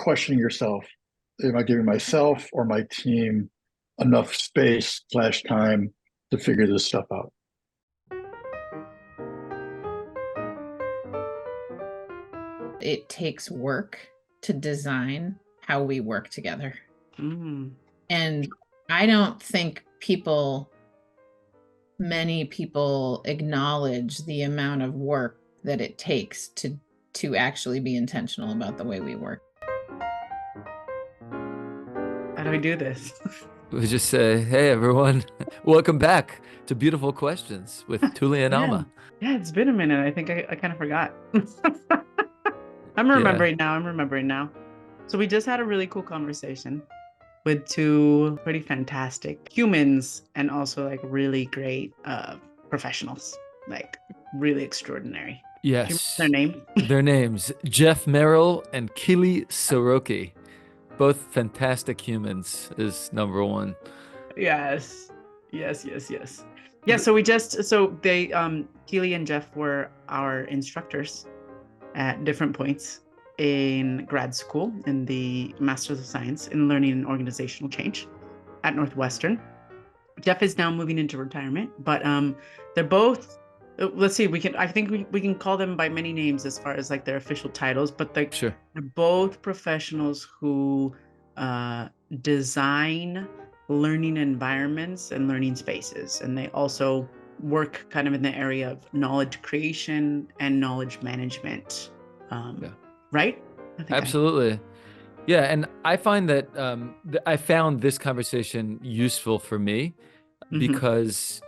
questioning yourself, am I giving myself or my team enough space slash time to figure this stuff out? It takes work to design how we work together. Mm. And I don't think many people acknowledge the amount of work that it takes to actually be intentional about the way we work. How do we do this? We just say, hey, everyone, welcome back to Beautiful Questions with Tuli and Alma. Yeah, it's been a minute. I think I kind of forgot. I'm remembering now. So we just had a really cool conversation with two pretty fantastic humans and also like really great professionals, like really extraordinary. Yes. Their name? Their names, Jeff Merrell and Keeley Sorokti. Both fantastic humans is number one. Yes. Yeah, so they Keeley and Jeff were our instructors at different points in grad school in the Masters of Science in Learning and Organizational Change at Northwestern. Jeff is now moving into retirement, but they're both, let's see, I think we can call them by many names as far as like their official titles, but Sure. they're both professionals who design learning environments and learning spaces. And they also work kind of in the area of knowledge creation and knowledge management. Right? Absolutely. Yeah. And I find that I found this conversation useful for me because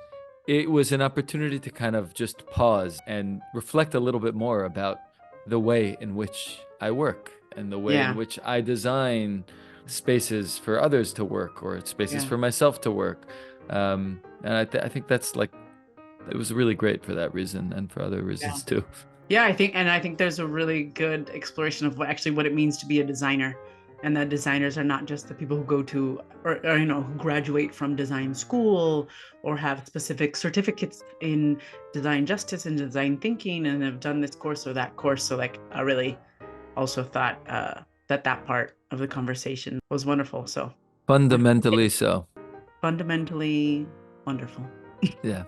it was an opportunity to kind of just pause and reflect a little bit more about the way in which I work and the way in which I design spaces for others to work or spaces for myself to work. And I think that's like, it was really great for that reason and for other reasons too. Yeah, I think there's a really good exploration of what it means to be a designer, and that designers are not just the people who go to or who graduate from design school or have specific certificates in design justice and design thinking and have done this course or that course. So like I really also thought that part of the conversation was wonderful. So fundamentally so. Fundamentally wonderful. Yeah.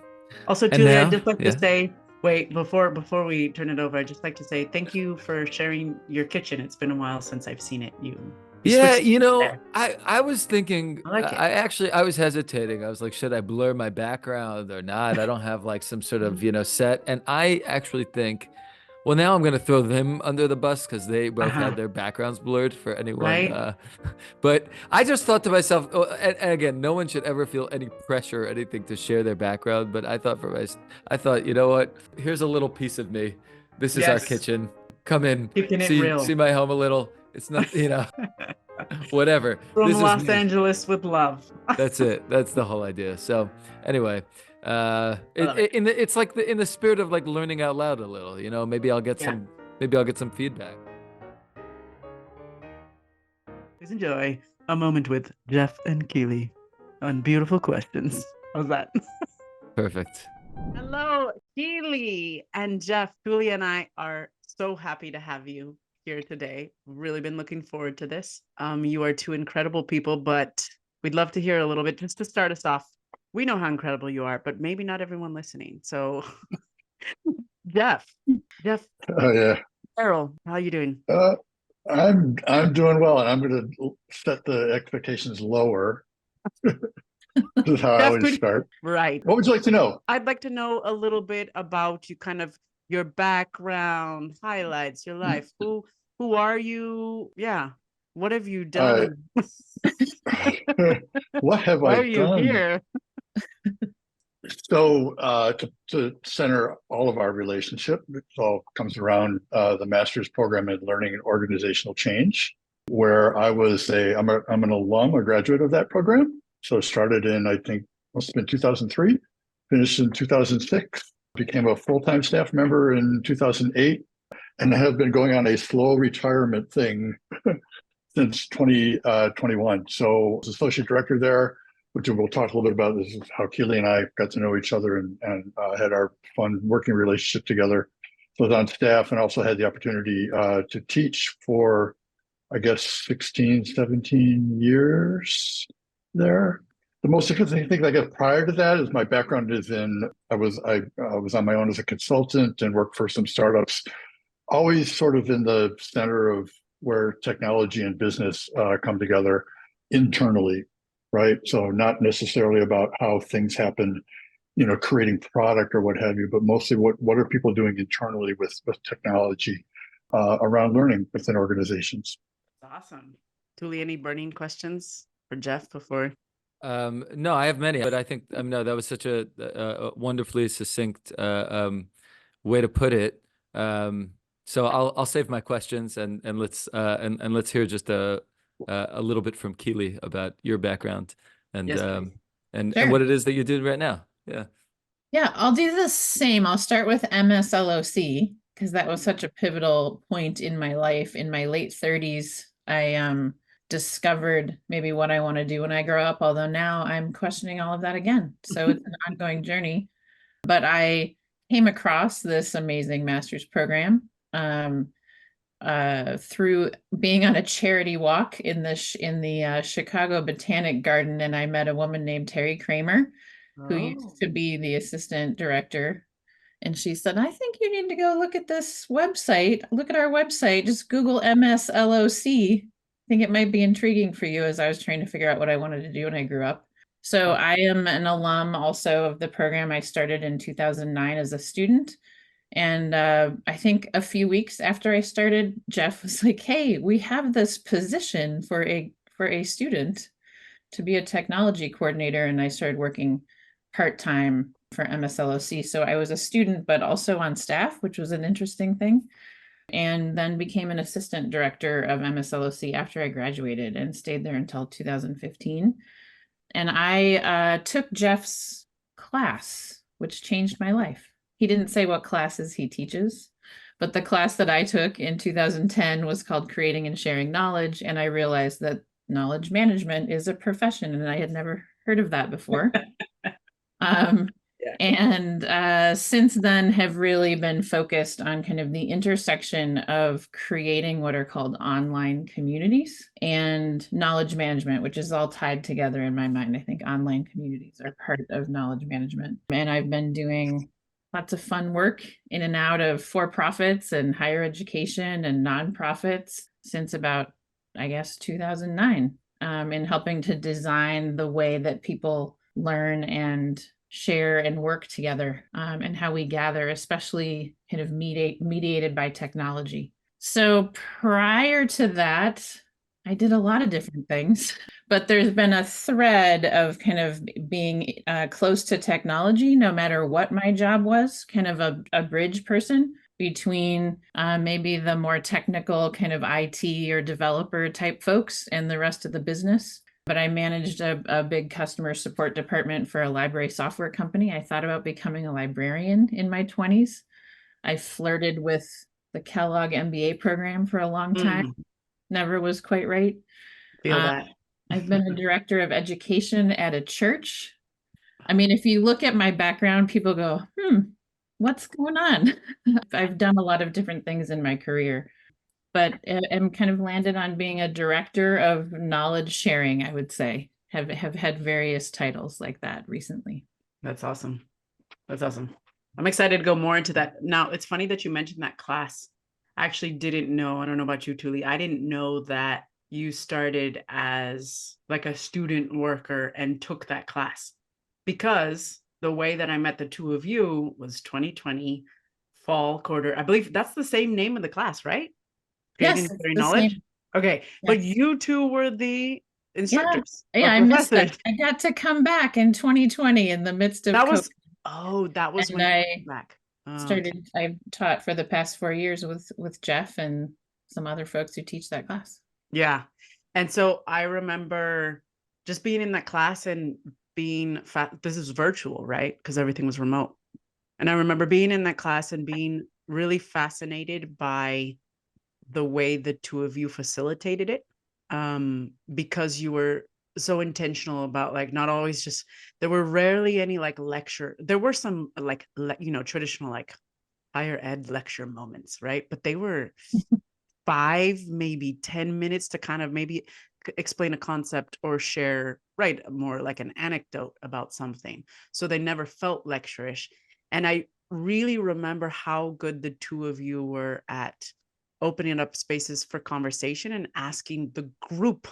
Also, Julie, I'd just like to say, wait, before we turn it over, I'd just like to say thank you for sharing your kitchen. It's been a while since I've seen it. I was thinking, I was hesitating. I was like, should I blur my background or not? I don't have like some sort of, set. And I actually think, well, now I'm going to throw them under the bus because they both had their backgrounds blurred for anyone. Right. But I just thought to myself, and again, no one should ever feel any pressure or anything to share their background. But I thought, you know what? Here's a little piece of me. This is our kitchen. Come in, see my home a little. It's not, whatever. From Los Angeles with love. That's it. That's the whole idea. So anyway. It's like in the spirit of like learning out loud a little, maybe I'll get some feedback. Please enjoy a moment with Jeff and Keeley on Beautiful Questions. How's that? Perfect. Hello, Keeley and Jeff. Julie and I are so happy to have you here today. We've really been looking forward to this. You are two incredible people, but we'd love to hear a little bit just to start us off. We know how incredible you are, but maybe not everyone listening. So, Jeff. Oh yeah. Merrell, how are you doing? I'm doing well, and I'm going to set the expectations lower. This is how I always start. Right. What would you like to know? I'd like to know a little bit about you, kind of your background, highlights, your life. Who are you? Yeah. What have you done? What have Why I are you done? here? So to center all of our relationship, it all comes around the master's program in learning and organizational change, where I'm an alum, a graduate of that program. So started in, I think, must have been 2003, finished in 2006, became a full-time staff member in 2008, and have been going on a slow retirement thing since 2021. So I was associate director there, which we'll talk a little bit about. This is how Keeley and I got to know each other and had our fun working relationship together. So I was on staff and also had the opportunity to teach for I guess, 16, 17 years there. The most interesting thing I guess prior to that is my background is I was on my own as a consultant and worked for some startups, always sort of in the center of where technology and business come together internally, right? So not necessarily about how things happen, creating product or what have you, but mostly what are people doing internally with technology around learning within organizations. Awesome. Keeley, any burning questions for Jeff before? No, I have many, but I think no, that was such a wonderfully succinct way to put it. So I'll save my questions and let's hear just a little bit from Keeley about your background and Yes, and Sure. what it is that you do right now. Yeah. Yeah, I'll do the same. I'll start with MSLOC because that was such a pivotal point in my life. In my late 30s, I discovered maybe what I want to do when I grow up, although now I'm questioning all of that again. So it's an ongoing journey. But I came across this amazing master's program through being on a charity walk in the Chicago Botanic Garden, and I met a woman named Terry Kramer, who used to be the assistant director. And she said, I think you need to go look at this website. Look at our website. Just Google MSLOC. I think it might be intriguing for you as I was trying to figure out what I wanted to do when I grew up. So I am an alum also of the program. I started in 2009 as a student. And I think a few weeks after I started, Jeff was like, hey, we have this position for a student to be a technology coordinator. And I started working part-time for MSLOC. So I was a student, but also on staff, which was an interesting thing. And then became an assistant director of MSLOC after I graduated and stayed there until 2015. And I took Jeff's class, which changed my life. He didn't say what classes he teaches, but the class that I took in 2010 was called Creating and Sharing Knowledge. And I realized that knowledge management is a profession, and I had never heard of that before. And since then have really been focused on kind of the intersection of creating what are called online communities and knowledge management, which is all tied together in my mind. I think online communities are part of knowledge management. And I've been doing lots of fun work in and out of for-profits and higher education and nonprofits since about, I guess, 2009, in helping to design the way that people learn and share and work together, and how we gather, especially kind of mediated by technology. So prior to that, I did a lot of different things, but there's been a thread of kind of being close to technology, no matter what my job was, kind of a bridge person between maybe the more technical kind of IT or developer type folks and the rest of the business. But I managed a big customer support department for a library software company. I thought about becoming a librarian in my 20s. I flirted with the Kellogg MBA program for a long time. Never was quite right. Feel that. I've been a director of education at a church. I mean, if you look at my background, people go, what's going on? I've done a lot of different things in my career, but am kind of landed on being a director of knowledge sharing, I would say. Have had various titles like that recently. That's awesome. That's awesome. I'm excited to go more into that. Now, it's funny that you mentioned that class. I actually didn't know, I don't know about you, Keeley, I didn't know that you started as like a student worker and took that class, because the way that I met the two of you was 2020 fall quarter. I believe that's the same name of the class, right? Yes, Creating knowledge. Okay, yes. But you two were the instructors. Yeah, I missed that. I got to come back in 2020 in the midst of COVID. That was and when I came back. Started. I've taught for the past 4 years with Jeff and some other folks who teach that class. Yeah, and so I remember just being in that class and being this is virtual, right? Because everything was remote. And I remember being in that class and being really fascinated by the way the two of you facilitated it, because you were so intentional about like not always just, there were rarely any like lecture. There were some like traditional like higher ed lecture moments, right? But they were 5, maybe 10 minutes to kind of maybe explain a concept or share, right, more like an anecdote about something. So they never felt lecturish. And I really remember how good the two of you were at opening up spaces for conversation and asking the group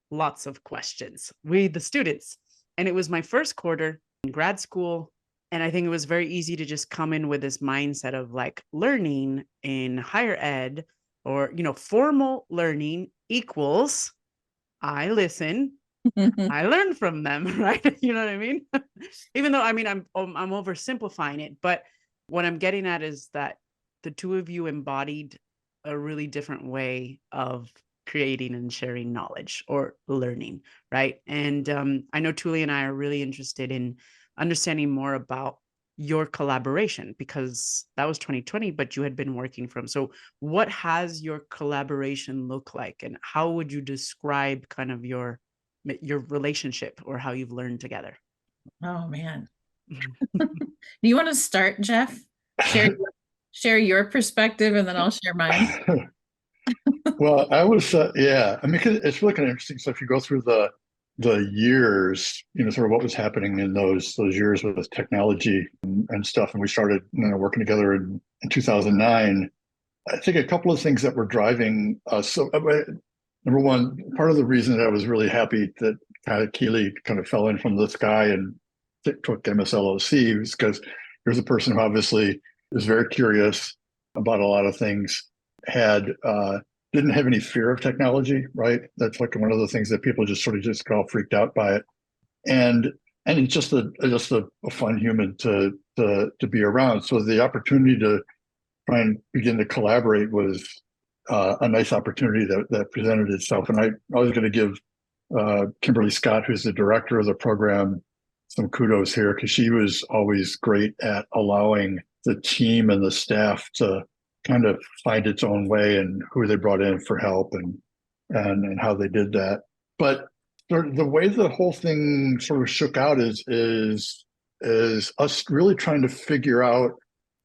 lots of questions, we, the students. And it was my first quarter in grad school. And I think it was very easy to just come in with this mindset of like learning in higher ed or, formal learning equals I listen, I learn from them, right? You know what I mean? Even though, I mean, I'm oversimplifying it, but what I'm getting at is that the two of you embodied a really different way of creating and sharing knowledge or learning, right? And I know Tuli and I are really interested in understanding more about your collaboration, because that was 2020, but you had been working from. So what has your collaboration look like, and how would you describe kind of your relationship or how you've learned together? Oh man. Do you want to start, Jeff? Share your perspective and then I'll share mine. Well, I was, yeah, I mean, 'cause it's really kind of interesting. So if you go through the years, sort of what was happening in those years with technology and stuff, and we started, working together in 2009. I think a couple of things that were driving us. So, number one, part of the reason that I was really happy that kind of Keeley kind of fell in from the sky and took MSLOC was because here's a person who obviously is very curious about a lot of things, had didn't have any fear of technology, right? That's like one of the things that people just sort of just got all freaked out by it, and it's just a fun human to be around. So the opportunity to try and begin to collaborate was a nice opportunity that presented itself. And I was going to give Kimberly Scott, who's the director of the program, some kudos here, because she was always great at allowing the team and the staff to kind of find its own way and who they brought in for help and how they did that. But the way the whole thing sort of shook out is us really trying to figure out,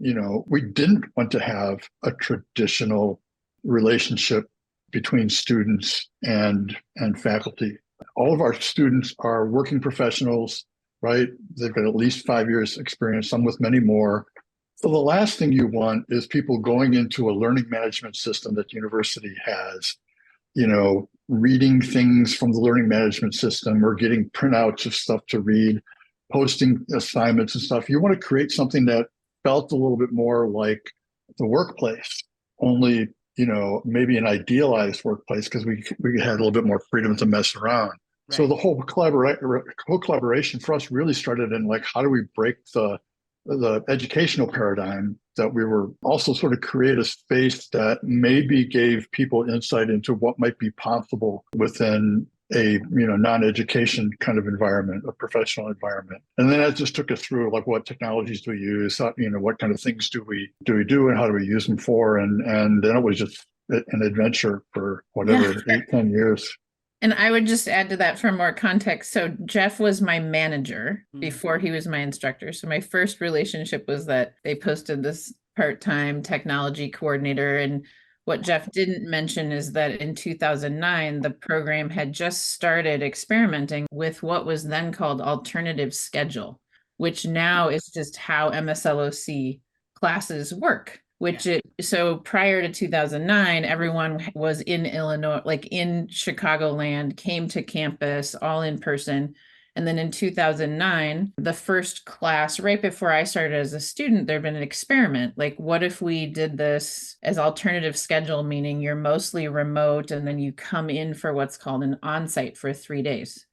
we didn't want to have a traditional relationship between students and faculty. All of our students are working professionals, right? They've got at least 5 years experience, some with many more. So the last thing you want is people going into a learning management system that the university has, reading things from the learning management system or getting printouts of stuff to read, posting assignments and stuff. You want to create something that felt a little bit more like the workplace, only, maybe an idealized workplace, because we had a little bit more freedom to mess around. Right. So the whole collaboration for us really started in like, how do we break the educational paradigm, that we were also sort of create a space that maybe gave people insight into what might be possible within a non-education kind of environment, a professional environment. And then that just took us through like, what technologies do we use, what kind of things do we do and how do we use them for, and then it was just an adventure for whatever, 8-10 years. And I would just add to that for more context. So Jeff was my manager before he was my instructor. So my first relationship was that they posted this part-time technology coordinator. And what Jeff didn't mention is that in 2009, the program had just started experimenting with what was then called alternative schedule, which now is just how MSLOC classes work. So prior to 2009, everyone was in Illinois, like in Chicagoland, came to campus all in person. And then in 2009, the first class, right before I started as a student, there'd been an experiment. Like, what if we did this as alternative schedule, meaning you're mostly remote and then you come in for what's called an on-site for 3 days.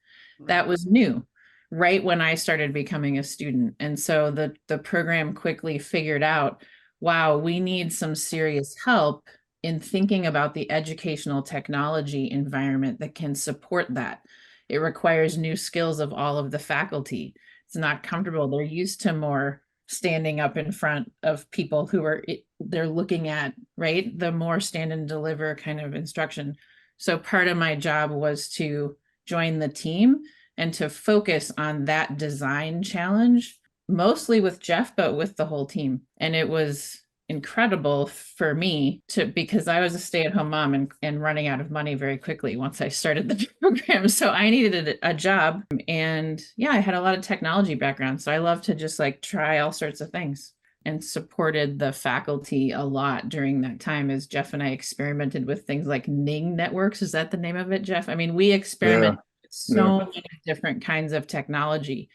That was new, right when I started becoming a student. And so the program quickly figured out, wow, we need some serious help in thinking about the educational technology environment that can support that. It requires new skills of all of the faculty. It's not comfortable. They're used to more standing up in front of people who they're looking at, right? The more stand and deliver kind of instruction. So part of my job was to join the team and to focus on that design challenge, mostly with Jeff, but with the whole team. And it was incredible for me because I was a stay-at-home mom and running out of money very quickly once I started the program. So I needed a job. And yeah, I had a lot of technology background. So I love to just like try all sorts of things, and supported the faculty a lot during that time as Jeff and I experimented with things like Ning networks. Is that the name of it, Jeff? I mean, we experimented with so many different kinds of technology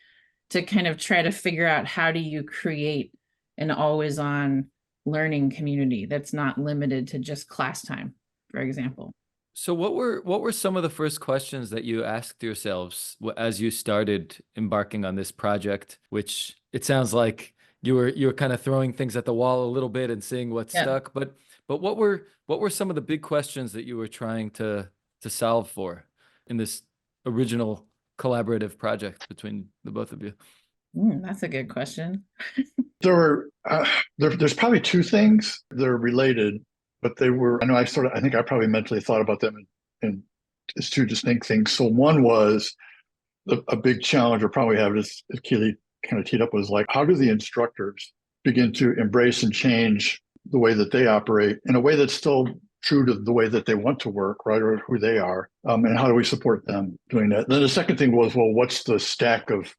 to kind of try to figure out how do you create an always on learning community that's not limited to just class time, for example. So what were some of the first questions that you asked yourselves as you started embarking on this project, which it sounds like you were kind of throwing things at the wall a little bit and seeing what stuck, but what were some of the big questions that you were trying to solve for in this original collaborative project between the both of you? That's a good question. There's probably two things. They're related, but I think I probably mentally thought about them in as two distinct things. So one was a big challenge, or probably have, as Keeley kind of teed up, was like, how do the instructors begin to embrace and change the way that they operate in a way that's still true to the way that they want to work, right, or who they are, and how do we support them doing that? And then the second thing was, well, what's the stack of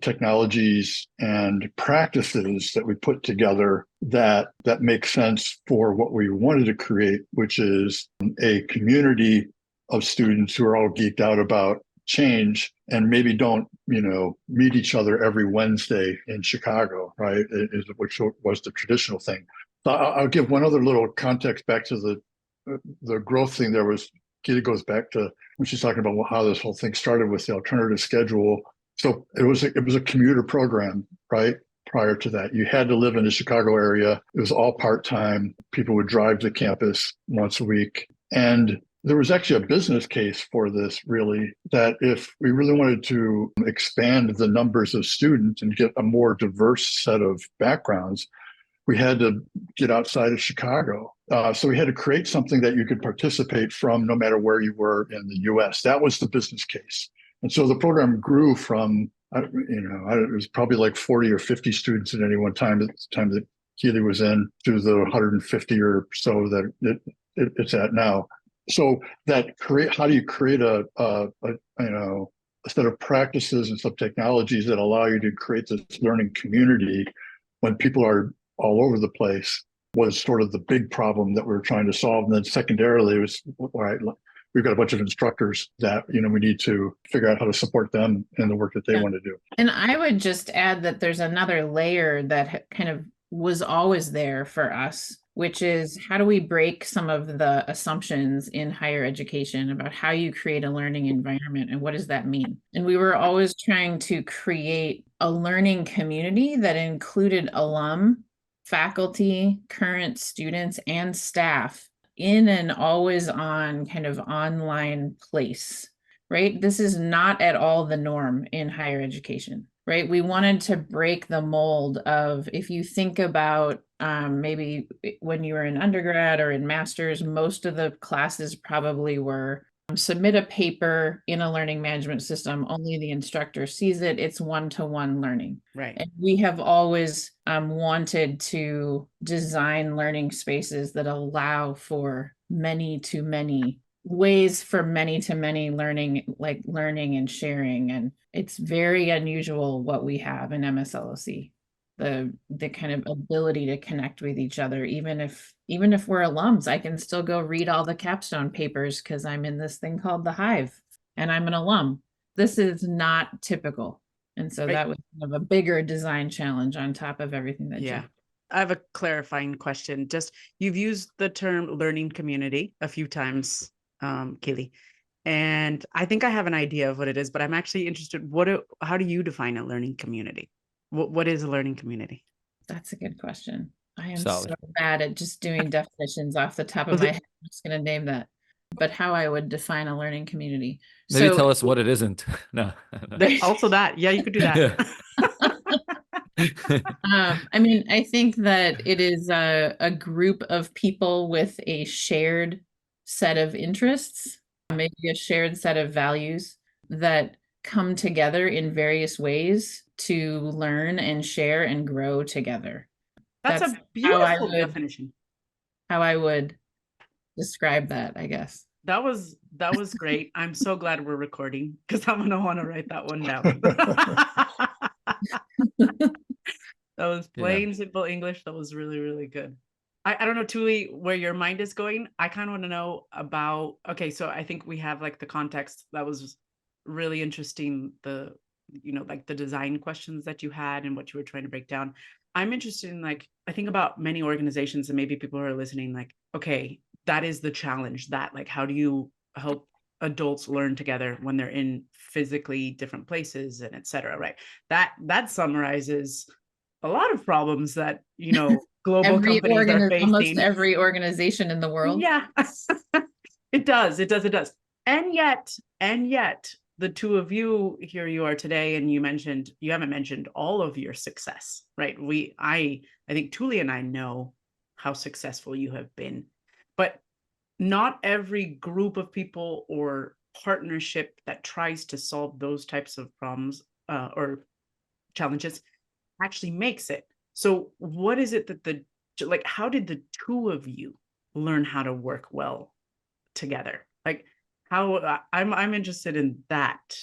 technologies and practices that we put together that make sense for what we wanted to create, which is a community of students who are all geeked out about change and maybe don't, meet each other every Wednesday in Chicago, right? Which was the traditional thing. I'll give one other little context back to the growth thing. Keeley goes back to when she's talking about how this whole thing started with the alternative schedule. So it was a commuter program, right? Prior to that, you had to live in the Chicago area. It was all part-time. People would drive to campus once a week. And there was actually a business case for this, really, that if we really wanted to expand the numbers of students and get a more diverse set of backgrounds, we had to get outside of Chicago. So we had to create something that you could participate from no matter where you were in the US. That was the business case. And so the program grew from, it was probably like 40 or 50 students at any one time at the time that Keeley was in, to the 150 or so that it's at now. So how do you create a set of practices and some technologies that allow you to create this learning community when people are all over the place, was sort of the big problem that we were trying to solve. And then secondarily, it was, all right, we've got a bunch of instructors that, we need to figure out how to support them in the work that they want to do. And I would just add that there's another layer that kind of was always there for us, which is how do we break some of the assumptions in higher education about how you create a learning environment and what does that mean? And we were always trying to create a learning community that included alum, faculty, current students, and staff in an always on kind of online place, right? This is not at all the norm in higher education, right? We wanted to break the mold of, if you think about maybe when you were in undergrad or in master's, most of the classes probably were submit a paper in a learning management system, only the instructor sees it, it's one-to-one learning. Right. And we have always wanted to design learning spaces that allow for many-to-many ways for many-to-many learning, like learning and sharing. And it's very unusual what we have in MSLOC. The kind of ability to connect with each other, even if we're alums. I can still go read all the capstone papers because I'm in this thing called the Hive and I'm an alum. This is not typical. And so that was kind of a bigger design challenge on top of everything that Jeff. I have a clarifying question. Just, you've used the term learning community a few times, Keeley, and I think I have an idea of what it is, but I'm actually interested. How do you define a learning community? What is a learning community? That's a good question. I am Solid. so bad at just doing definitions off the top of my head. I'm just going to name that. But how I would define a learning community. Maybe tell us what it isn't. No. Also that. Yeah, you could do that. I mean, I think that it is a group of people with a shared set of interests, maybe a shared set of values that come together in various ways to learn and share and grow together. That's a how I beautiful would definition. how I would describe that, I guess. That was great. I'm so glad we're recording because I'm gonna want to write that one down. That was Yeah. plain simple English. That was really, really good. I don't know, Tuli, where your mind is going. I kind of want to know about, okay, so I think we have like the context that was really interesting. Like the design questions that you had and what you were trying to break down. I'm interested in like, I think about many organizations and maybe people who are listening, like, okay, that is the challenge, that like, how do you help adults learn together when they're in physically different places and et cetera, right? That summarizes a lot of problems that, global companies are Almost facing. every organization in the world. Yeah, it does. And yet, the two of you, here you are today, and you haven't mentioned all of your success, right? I think Tuli and I know how successful you have been, but not every group of people or partnership that tries to solve those types of problems or challenges actually makes it. So what is it that how did the two of you learn how to work well together? Like how I'm interested in that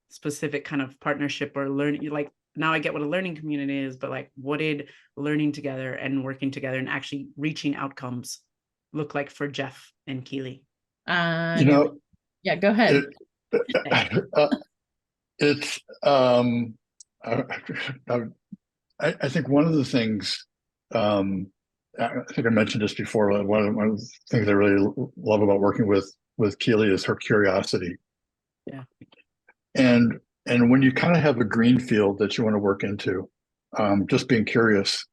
specific kind of partnership or learning. Like now I get what a learning community is, but like what did learning together and working together and actually reaching outcomes look like for Jeff and Keeley? Yeah, go ahead. It's I think one of the things, I think I mentioned this before. One of the things I really love about working with Keeley is her curiosity. Yeah. And when you kind of have a green field that you want to work into, just being curious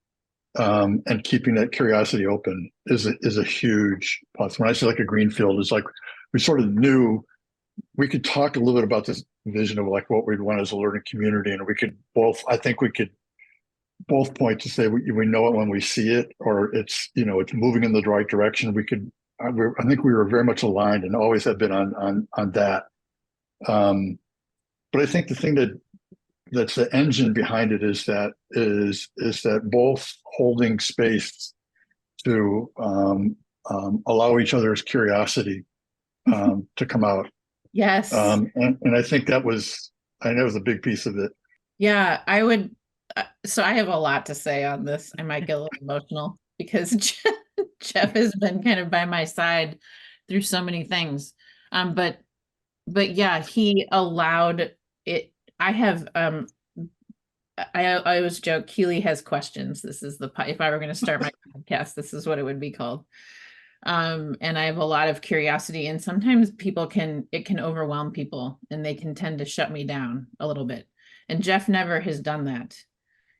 and keeping that curiosity open is a huge plus. When I say like a green field, it's like we sort of knew we could talk a little bit about this vision of like what we'd want as a learning community, and I think we could both point to say we know it when we see it, or it's moving in the right direction. I think we were very much aligned and always have been on that. But I think the thing that's the engine behind it is that both holding space to allow each other's curiosity to come out. Yes. And I think that was a big piece of it. Yeah, I would. So I have a lot to say on this. I might get a little emotional because Jeff has been kind of by my side through so many things. But yeah, he allowed it. I have I always joke, Keeley has questions. This is if I were going to start my podcast, this is what it would be called. And I have a lot of curiosity, and sometimes it can overwhelm people and they can tend to shut me down a little bit. And Jeff never has done that.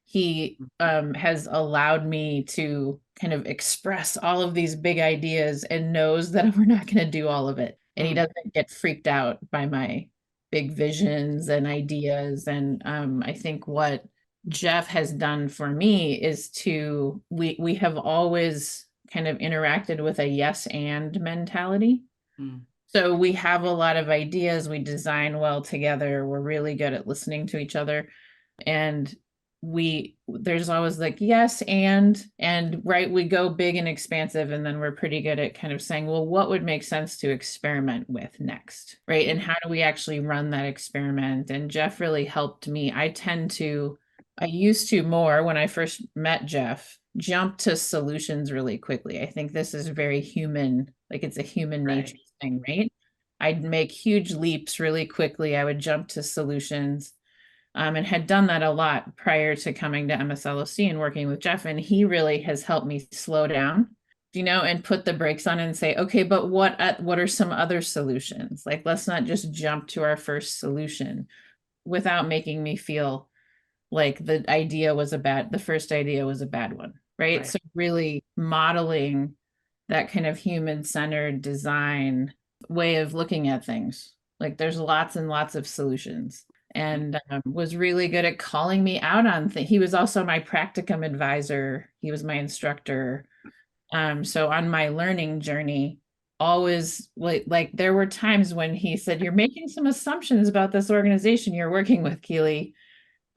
He has allowed me to kind of express all of these big ideas and knows that we're not going to do all of it. And he doesn't get freaked out by my big visions and ideas. And I think what Jeff has done for me is we have always kind of interacted with a yes and mentality. So we have a lot of ideas, we design well together, we're really good at listening to each other, and there's always like yes and right, we go big and expansive, and then we're pretty good at kind of saying, well, what would make sense to experiment with next, right? And how do we actually run that experiment? And Jeff really helped me. I used to more when I first met Jeff, jump to solutions really quickly. I think this is very human, like it's a human nature thing, right? I'd make huge leaps really quickly. I would jump to solutions, and had done that a lot prior to coming to MSLOC and working with Jeff. And he really has helped me slow down, and put the brakes on and say, okay, but what are some other solutions? Like, let's not just jump to our first solution without making me feel like the first idea was a bad one, right? So really modeling that kind of human-centered design way of looking at things. Like there's lots and lots of solutions, and was really good at calling me out on things. He was also my practicum advisor. He was my instructor. So on my learning journey, always like there were times when he said, you're making some assumptions about this organization you're working with, Keeley.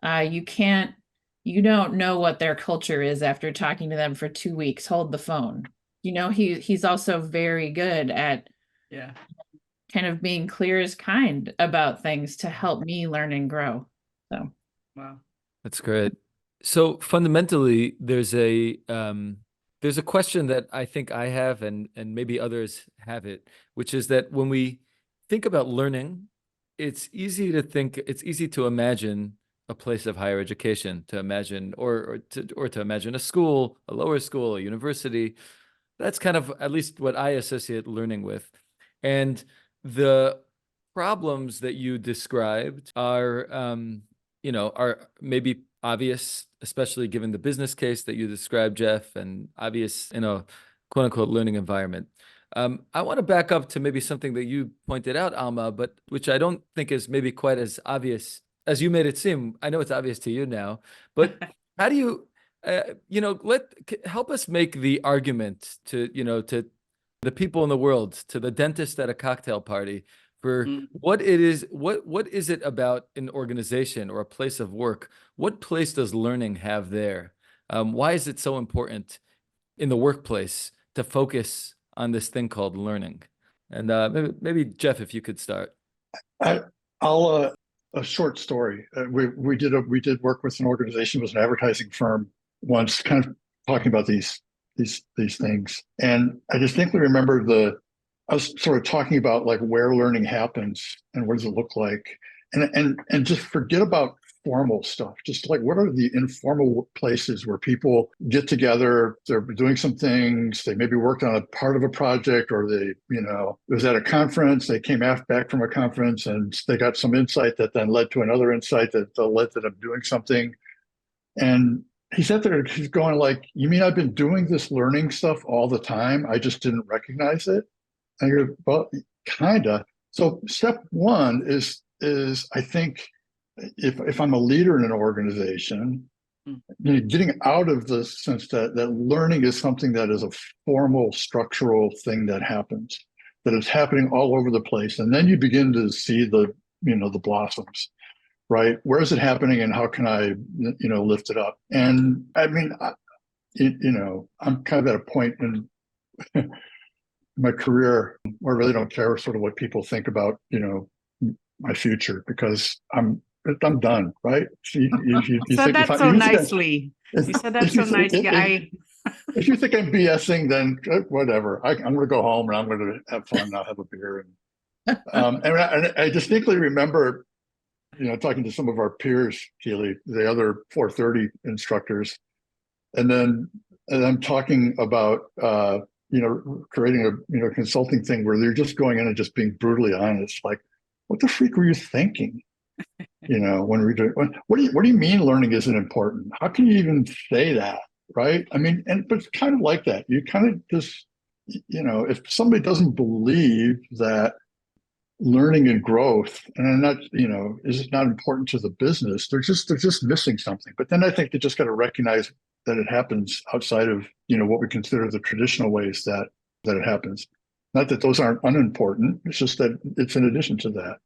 You can't You don't know what their culture is after talking to them for 2 weeks. Hold the phone. He's also very good at Yeah. kind of being clear as kind about things to help me learn and grow. So Wow. That's great. So fundamentally, there's a question that I think I have, and maybe others have it, which is that when we think about learning, it's easy to imagine a place of higher education, to imagine or to imagine a school, a lower school, a university. That's kind of at least what I associate learning with. And the problems that you described are maybe obvious, especially given the business case that you described, Jeff, and obvious in a quote unquote learning environment. I want to back up to maybe something that you pointed out, Alma, but which I don't think is maybe quite as obvious as you made it seem. I know it's obvious to you now, but how do you, help us make the argument to the people in the world, to the dentist at a cocktail party, for what is it about an organization or a place of work? What place does learning have there? Why is it so important in the workplace to focus on this thing called learning? And maybe Jeff, if you could start. I'll a short story. We did work with an organization, it was an advertising firm once, kind of talking about these things, and I distinctly remember I was sort of talking about like where learning happens and what does it look like, and just forget about formal stuff. Just like what are the informal places where people get together, they're doing some things, they maybe worked on a part of a project, or it was at a conference, they came back from a conference and they got some insight that then led to another insight that led to them doing something. And he sat there, he's going like, you mean I've been doing this learning stuff all the time? I just didn't recognize it. And I go, well, kinda. So step one is I think if I'm a leader in an organization, getting out of the sense that learning is something that is a formal structural thing that happens, that is happening all over the place. And then you begin to see the blossoms, right? Where is it happening and how can I, lift it up? And I mean, I'm kind of at a point in my career where I really don't care sort of what people think about, my future, because I'm done, right? You said that so nicely. You said that so nicely. If you think I'm BSing, then whatever. I'm going to go home and I'm going to have fun. I'll have a beer. And I distinctly remember, talking to some of our peers, Keeley, the other 430 instructors, and I'm talking about creating a consulting thing where they're just going in and just being brutally honest. Like, what the freak were you thinking? When we're doing, what do you mean learning isn't important? How can you even say that? Right? I mean, but it's kind of like that. You kind of just, if somebody doesn't believe that learning and growth and not, is not important to the business, they're just missing something. But then I think they just got to recognize that it happens outside of, what we consider the traditional ways that it happens. Not that those aren't unimportant. It's just that it's in addition to that.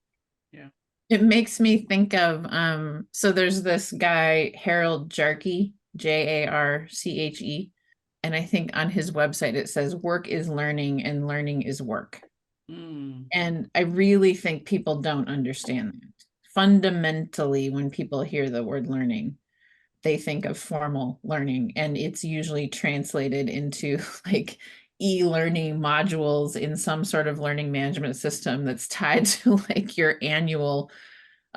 Yeah. It makes me think of, so there's this guy, Harold Jarche, Jarche. And I think on his website, it says work is learning and learning is work. And I really think people don't understand that. Fundamentally, when people hear the word learning, they think of formal learning, and it's usually translated into like e-learning modules in some sort of learning management system that's tied to like your annual,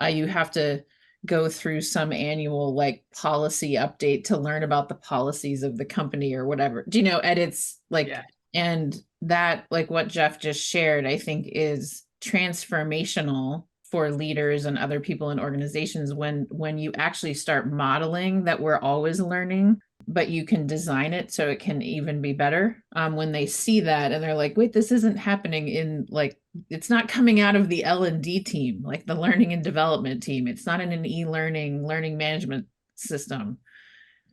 you have to go through some annual like policy update to learn about the policies of the company or whatever. And it's like, yeah. And that, like what Jeff just shared, I think is transformational for leaders and other people in organizations when you actually start modeling that we're always learning, but you can design it so it can even be better. When they see that and they're like, wait, this isn't happening in like, it's not coming out of the L&D team, like the learning and development team. It's not in an e-learning learning management system.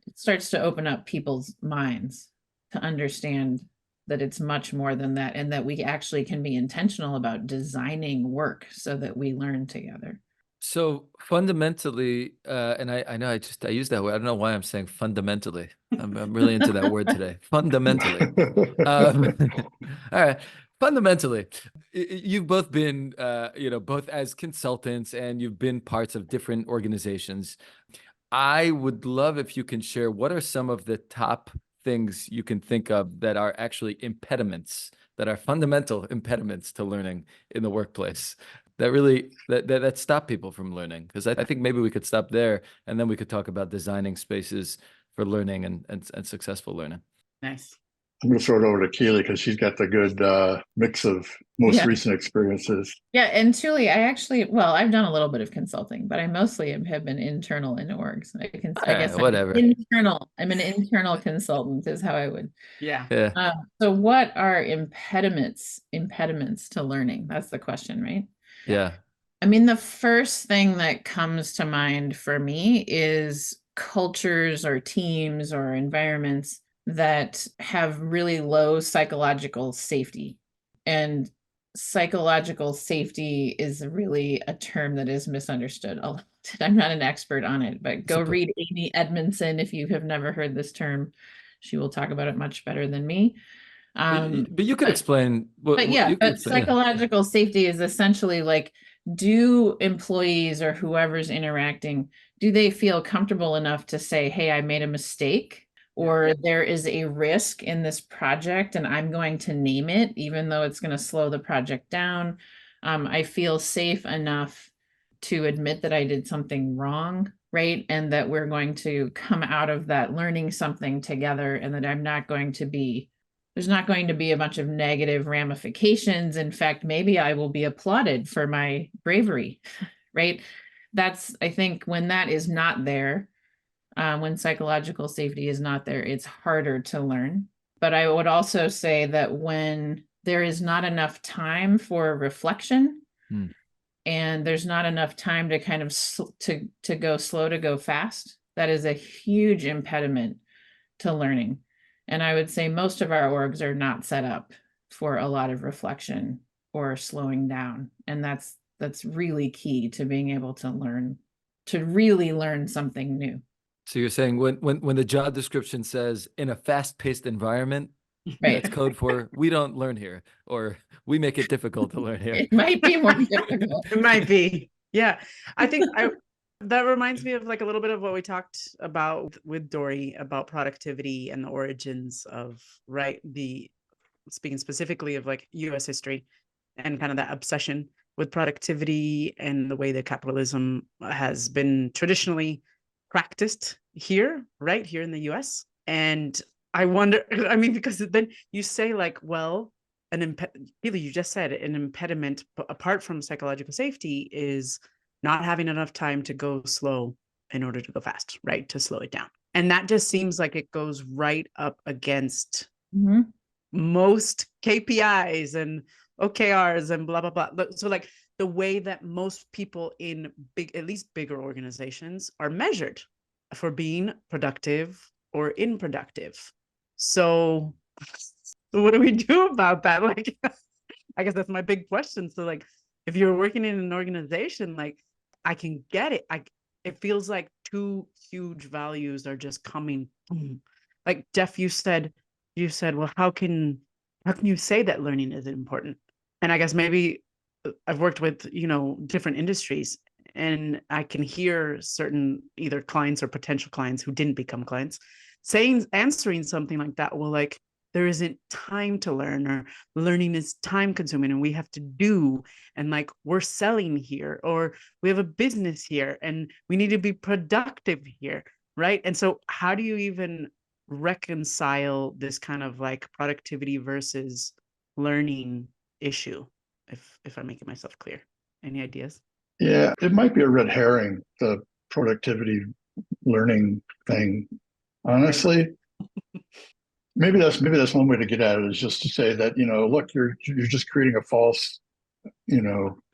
It starts to open up people's minds to understand that it's much more than that, and that we actually can be intentional about designing work so that we learn together. So fundamentally, and I know I use that word. I don't know why I'm saying fundamentally. I'm really into that word today. Fundamentally. All right. Fundamentally, you've both been, both as consultants and you've been parts of different organizations. I would love if you can share what are some of the top things you can think of that are actually impediments, that are fundamental impediments to learning in the workplace that really that stop people from learning. Because I think maybe we could stop there and then we could talk about designing spaces for learning and successful learning. Nice. I'm going to throw it over to Keeley because she's got the good mix of most recent experiences. Yeah, and truly, I've done a little bit of consulting, but I mostly have been internal in orgs. I guess whatever. I'm an internal consultant is how I would. Yeah. So what are impediments to learning? That's the question, right? Yeah. I mean, the first thing that comes to mind for me is cultures or teams or environments that have really low psychological safety. And psychological safety is really a term that is misunderstood a lot. I'm not an expert on it, but go read Amy Edmondson if you have never heard this term. She will talk about it much better than me. But you could explain. But psychological safety is essentially like, do employees or whoever's interacting, do they feel comfortable enough to say, hey, I made a mistake, or there is a risk in this project and I'm going to name it, even though it's going to slow the project down. I feel safe enough to admit that I did something wrong, right? And that we're going to come out of that learning something together, and that there's not going to be a bunch of negative ramifications. In fact, maybe I will be applauded for my bravery, right? I think when that is not there, when psychological safety is not there, it's harder to learn. But I would also say that when there is not enough time for reflection, and there's not enough time to kind of to go slow to go fast, that is a huge impediment to learning. And I would say most of our orgs are not set up for a lot of reflection or slowing down. And that's really key to being able to really learn something new. So you're saying when the job description says in a fast-paced environment, right, that's code for we don't learn here, or we make it difficult to learn here. It might be more difficult. It might be. Yeah. I think that reminds me of like a little bit of what we talked about with Dory about productivity and the origins of, speaking specifically of like US history and kind of that obsession with productivity and the way that capitalism has been traditionally practiced here, right here in the US. And I wonder, I mean, because then you say like, well, really, you just said an impediment apart from psychological safety is not having enough time to go slow in order to go fast, right? To slow it down. And that just seems like it goes right up against most KPIs and OKRs and blah, blah, blah. So like the way that most people in at least bigger organizations are measured for being productive or unproductive. So what do we do about that? Like, I guess that's my big question. So like, if you're working in an organization, like I can get it. It feels like two huge values are just coming. Like Jeff, you said, well, how can you say that learning is important? And I guess maybe I've worked with, different industries, and I can hear certain either clients or potential clients who didn't become clients answering something like that. Well, like, there isn't time to learn, or learning is time consuming and we have to do, and like we're selling here, or we have a business here and we need to be productive here, right? And so how do you even reconcile this kind of like productivity versus learning issue, if I'm making myself clear? Any ideas? Yeah, it might be a red herring, the productivity learning thing. Honestly, maybe that's one way to get at it, is just to say that, look, you're just creating a false,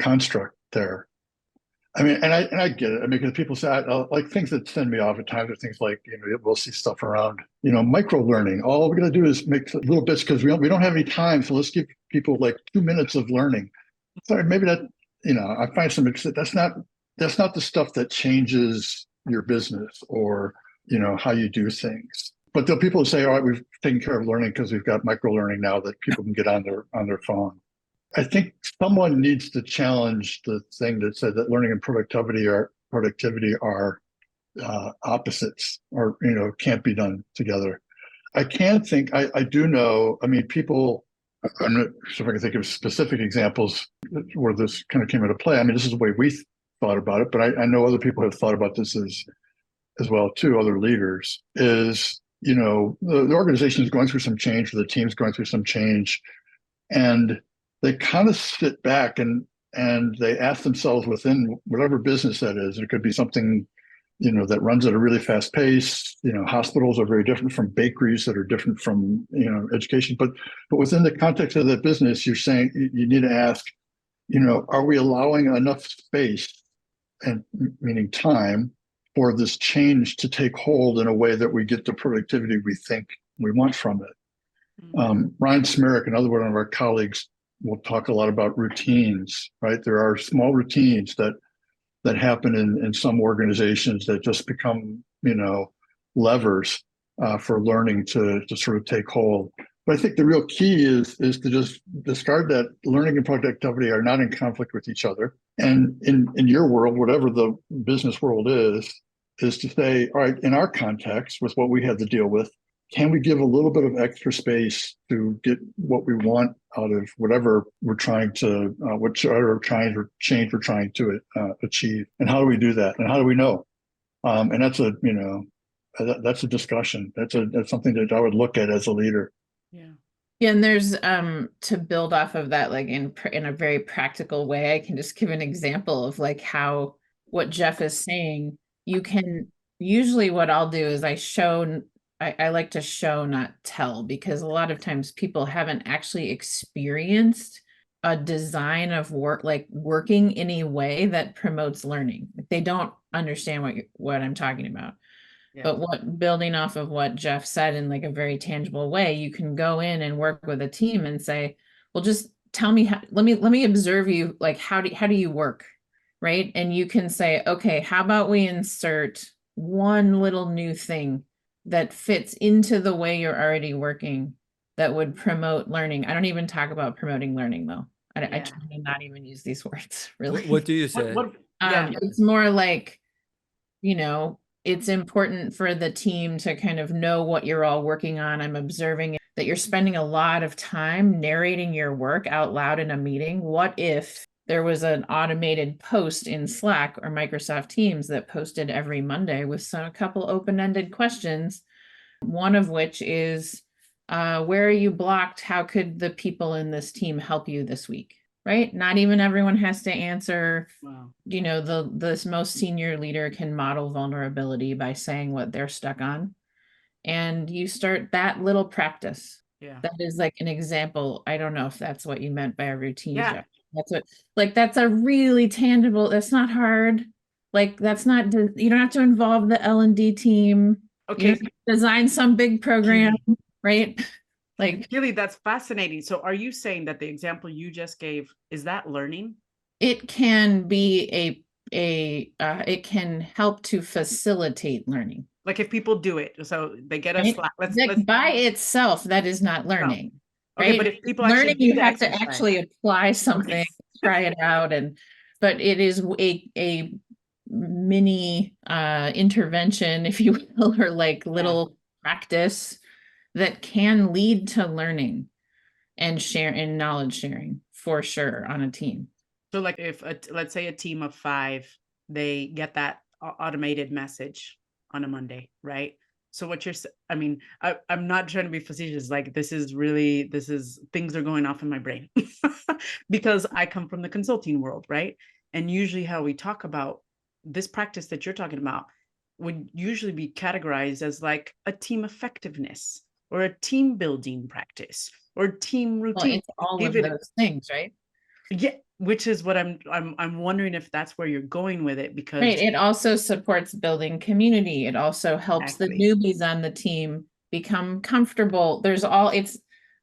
construct there. I mean, and I get it. I mean, because people say, like, things that send me off at times are things like, we'll see stuff around, micro learning. All we're going to do is make little bits because we don't have any time. So let's give people like 2 minutes of learning. Sorry, maybe that, I find that's not that's not the stuff that changes your business or, how you do things. But there'll people who say, all right, we've taken care of learning because we've got micro learning now that people can get on their phone. I think someone needs to challenge the thing that said that learning and productivity are opposites, or can't be done together. I do know. I mean, people. I'm not sure if I can think of specific examples where this kind of came into play. I mean, this is the way we thought about it, but I know other people have thought about this as well too. Other leaders is the organization is going through some change, or the team's going through some change, and they kind of sit back and they ask themselves within whatever business that is. It could be something that runs at a really fast pace. Hospitals are very different from bakeries that are different from education. But within the context of that business, you're saying you need to ask, are we allowing enough space, and meaning time, for this change to take hold in a way that we get the productivity we think we want from it. Ryan Smerrick, another one of our colleagues, will talk a lot about routines, right? There are small routines that happen in some organizations that just become, levers for learning to sort of take hold. But I think the real key is to just discard that learning and productivity are not in conflict with each other. And in your world, whatever the business world is to say, all right, in our context, with what we have to deal with, can we give a little bit of extra space to get what we want out of whatever we're trying to, whatever change we're trying to achieve? And how do we do that? And how do we know? And that's that's a discussion. That's something that I would look at as a leader. Yeah. Yeah, and there's to build off of that, like in a very practical way, I can just give an example of like how what Jeff is saying. You can usually, what I'll do is I like to show, not tell, because a lot of times people haven't actually experienced a design of work, like working in a way that promotes learning. They don't understand what I'm talking about. Yeah. But building off of what Jeff said in like a very tangible way, you can go in and work with a team and say, well, just tell me let me observe you. Like, how do you work? Right. And you can say, okay, how about we insert one little new thing that fits into the way you're already working that would promote learning. I don't even talk about promoting learning though. I try to not even use these words really. What do you say? It's more like, it's important for the team to kind of know what you're all working on. I'm observing that you're spending a lot of time narrating your work out loud in a meeting. What if there was an automated post in Slack or Microsoft Teams that posted every Monday with a couple open-ended questions, one of which is, where are you blocked? How could the people in this team help you this week? Right? Not even everyone has to answer. Wow. This most senior leader can model vulnerability by saying what they're stuck on. And you start that little practice. Yeah. That is like an example. I don't know if that's what you meant by a routine. Yeah. Jeff. That's a really tangible, that's not hard. Like, that's not, you don't have to involve the L&D team. Okay. You design some big program, right? Like, Keeley, that's fascinating. So are you saying that the example you just gave, is that learning? It can be it can help to facilitate learning. Like if people do it, so they get a Right? Slack. Let's By itself, that is not learning. Okay, right? but if people learning, actually do you the have to exercise. actually apply something, Okay. try it out, but it is a mini intervention, if you will, or like little practice that can lead to learning and knowledge sharing for sure on a team. So like if let's say a team of 5, they get that automated message on a Monday, right? So what I'm not trying to be facetious. Like this is things are going off in my brain because I come from the consulting world, right? And usually how we talk about this practice that you're talking about would usually be categorized as like a team effectiveness or a team building practice or team routine. Well, it's all of those things, right? Yeah, which is what I'm wondering if that's where you're going with it, because right. It also supports building community. It also helps the newbies on the team become comfortable.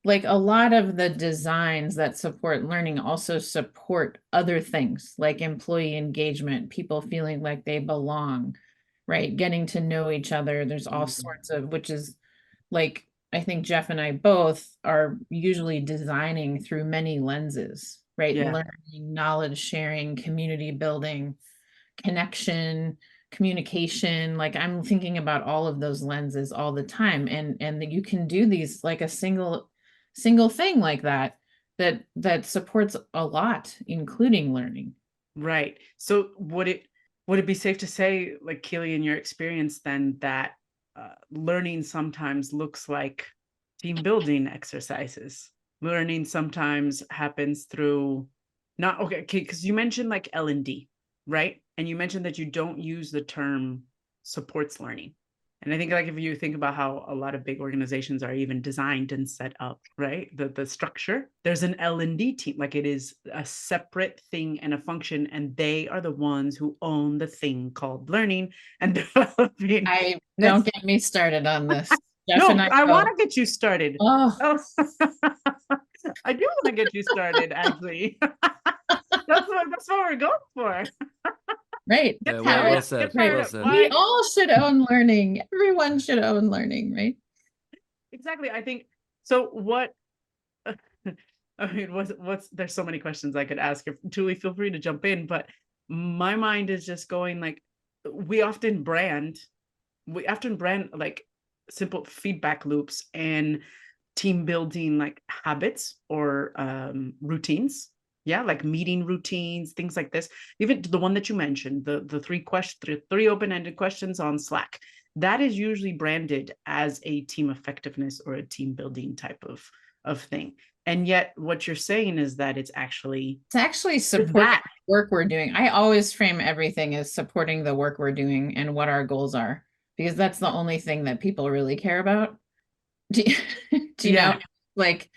like a lot of the designs that support learning also support other things like employee engagement, people feeling like they belong, right? Getting to know each other. There's all sorts of, which is like, I think Jeff and I both are usually designing through many lenses, right? Yeah. Learning, knowledge sharing, community building, connection, communication. Like I'm thinking about all of those lenses all the time. And that you can do these like a single thing like that that supports a lot, including learning. Right. So would it be safe to say, like Keeley, in your experience, then that learning sometimes looks like team building exercises? Learning sometimes happens through not okay, because you mentioned like L&D, right? And you mentioned that you don't use the term supports learning. And I think like if you think about how a lot of big organizations are even designed and set up, right? The structure, there's an L&D team, like it is a separate thing and a function, and they are the ones who own the thing called learning and developing. Don't get me started on this. Jeff No, and I go, want to get you started. oh, Oh, I do want to get you started, actually. That's what we're going for. right. Get Yeah, fired well up, said. get fired Well up. said. We Why? all should own learning. Everyone should own learning, right? Exactly. I think so. What I mean, what's there's so many questions I could ask. If Julie, feel free to jump in, but my mind is just going like we often brand like simple feedback loops and team building like habits or routines. Yeah, like meeting routines, things like this. Even the one that you mentioned, the three open-ended questions on Slack, that is usually branded as a team effectiveness or a team building type of thing. And yet what you're saying is that it's actually supporting that. the work we're doing. I always frame everything as supporting the work we're doing and what our goals are, because that's the only thing that people really care about. Do you Yeah. know, like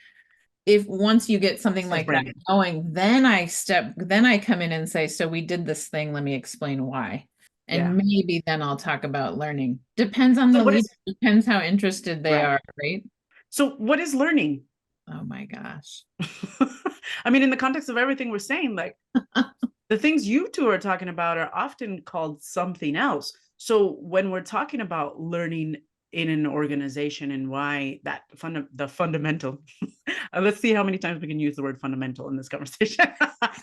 if once you get something Says like that branding. going, then I come in and say, so we did this thing, let me explain why. And Yeah. maybe then I'll talk about learning. Depends on So the what leader, is depends how interested they right? are, right? So what is learning? Oh my gosh. I mean, in the context of everything we're saying, like the things you two are talking about are often called something else. So when we're talking about learning in an organization and why that the fundamental, let's see how many times we can use the word fundamental in this conversation.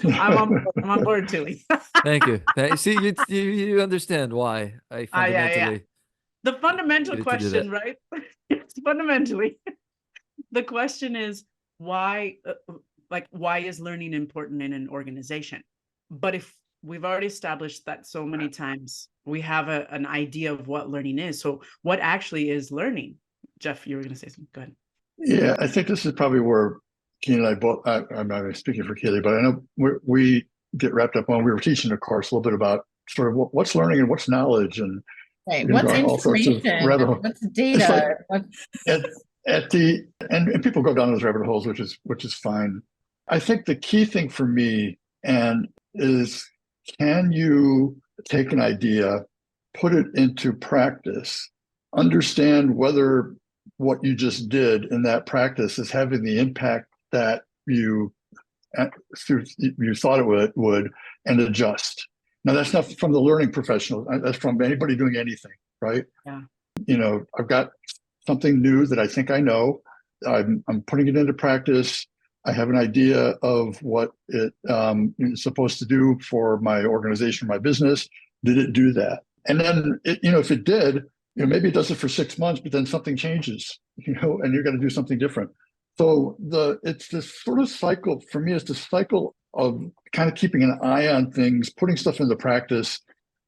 I'm on board, Tilly. Thank you. See, you understand why I fundamentally Yeah. The fundamental needed to do that. question, right? Yes, fundamentally. The question is why, why is learning important in an organization? But if we've already established that so many times, we have an idea of what learning is. So what actually is learning? Jeff, you were going to say something. Go ahead. Yeah, I think this is probably where Keely and I both, I'm not speaking for Keely, but I know we get wrapped up on, we were teaching a course a little bit about sort of what's learning and what's knowledge. And Right. we're going What's to go all sorts of information? rabbit holes. What's It's like data? What at the, and people go down those rabbit holes, which is fine. I think the key thing for me is, can you take an idea, put it into practice, understand whether what you just did in that practice is having the impact that you thought it would, and adjust. Now, that's not from the learning professional. That's from anybody doing anything, right? Yeah. I've got something new that I think I know. I'm putting it into practice. I have an idea of what it is supposed to do for my organization, my business. Did it do that? And then, if it did, maybe it does it for 6 months, but then something changes, and you're going to do something different. So it's this sort of cycle for me. It's the cycle of kind of keeping an eye on things, putting stuff into practice.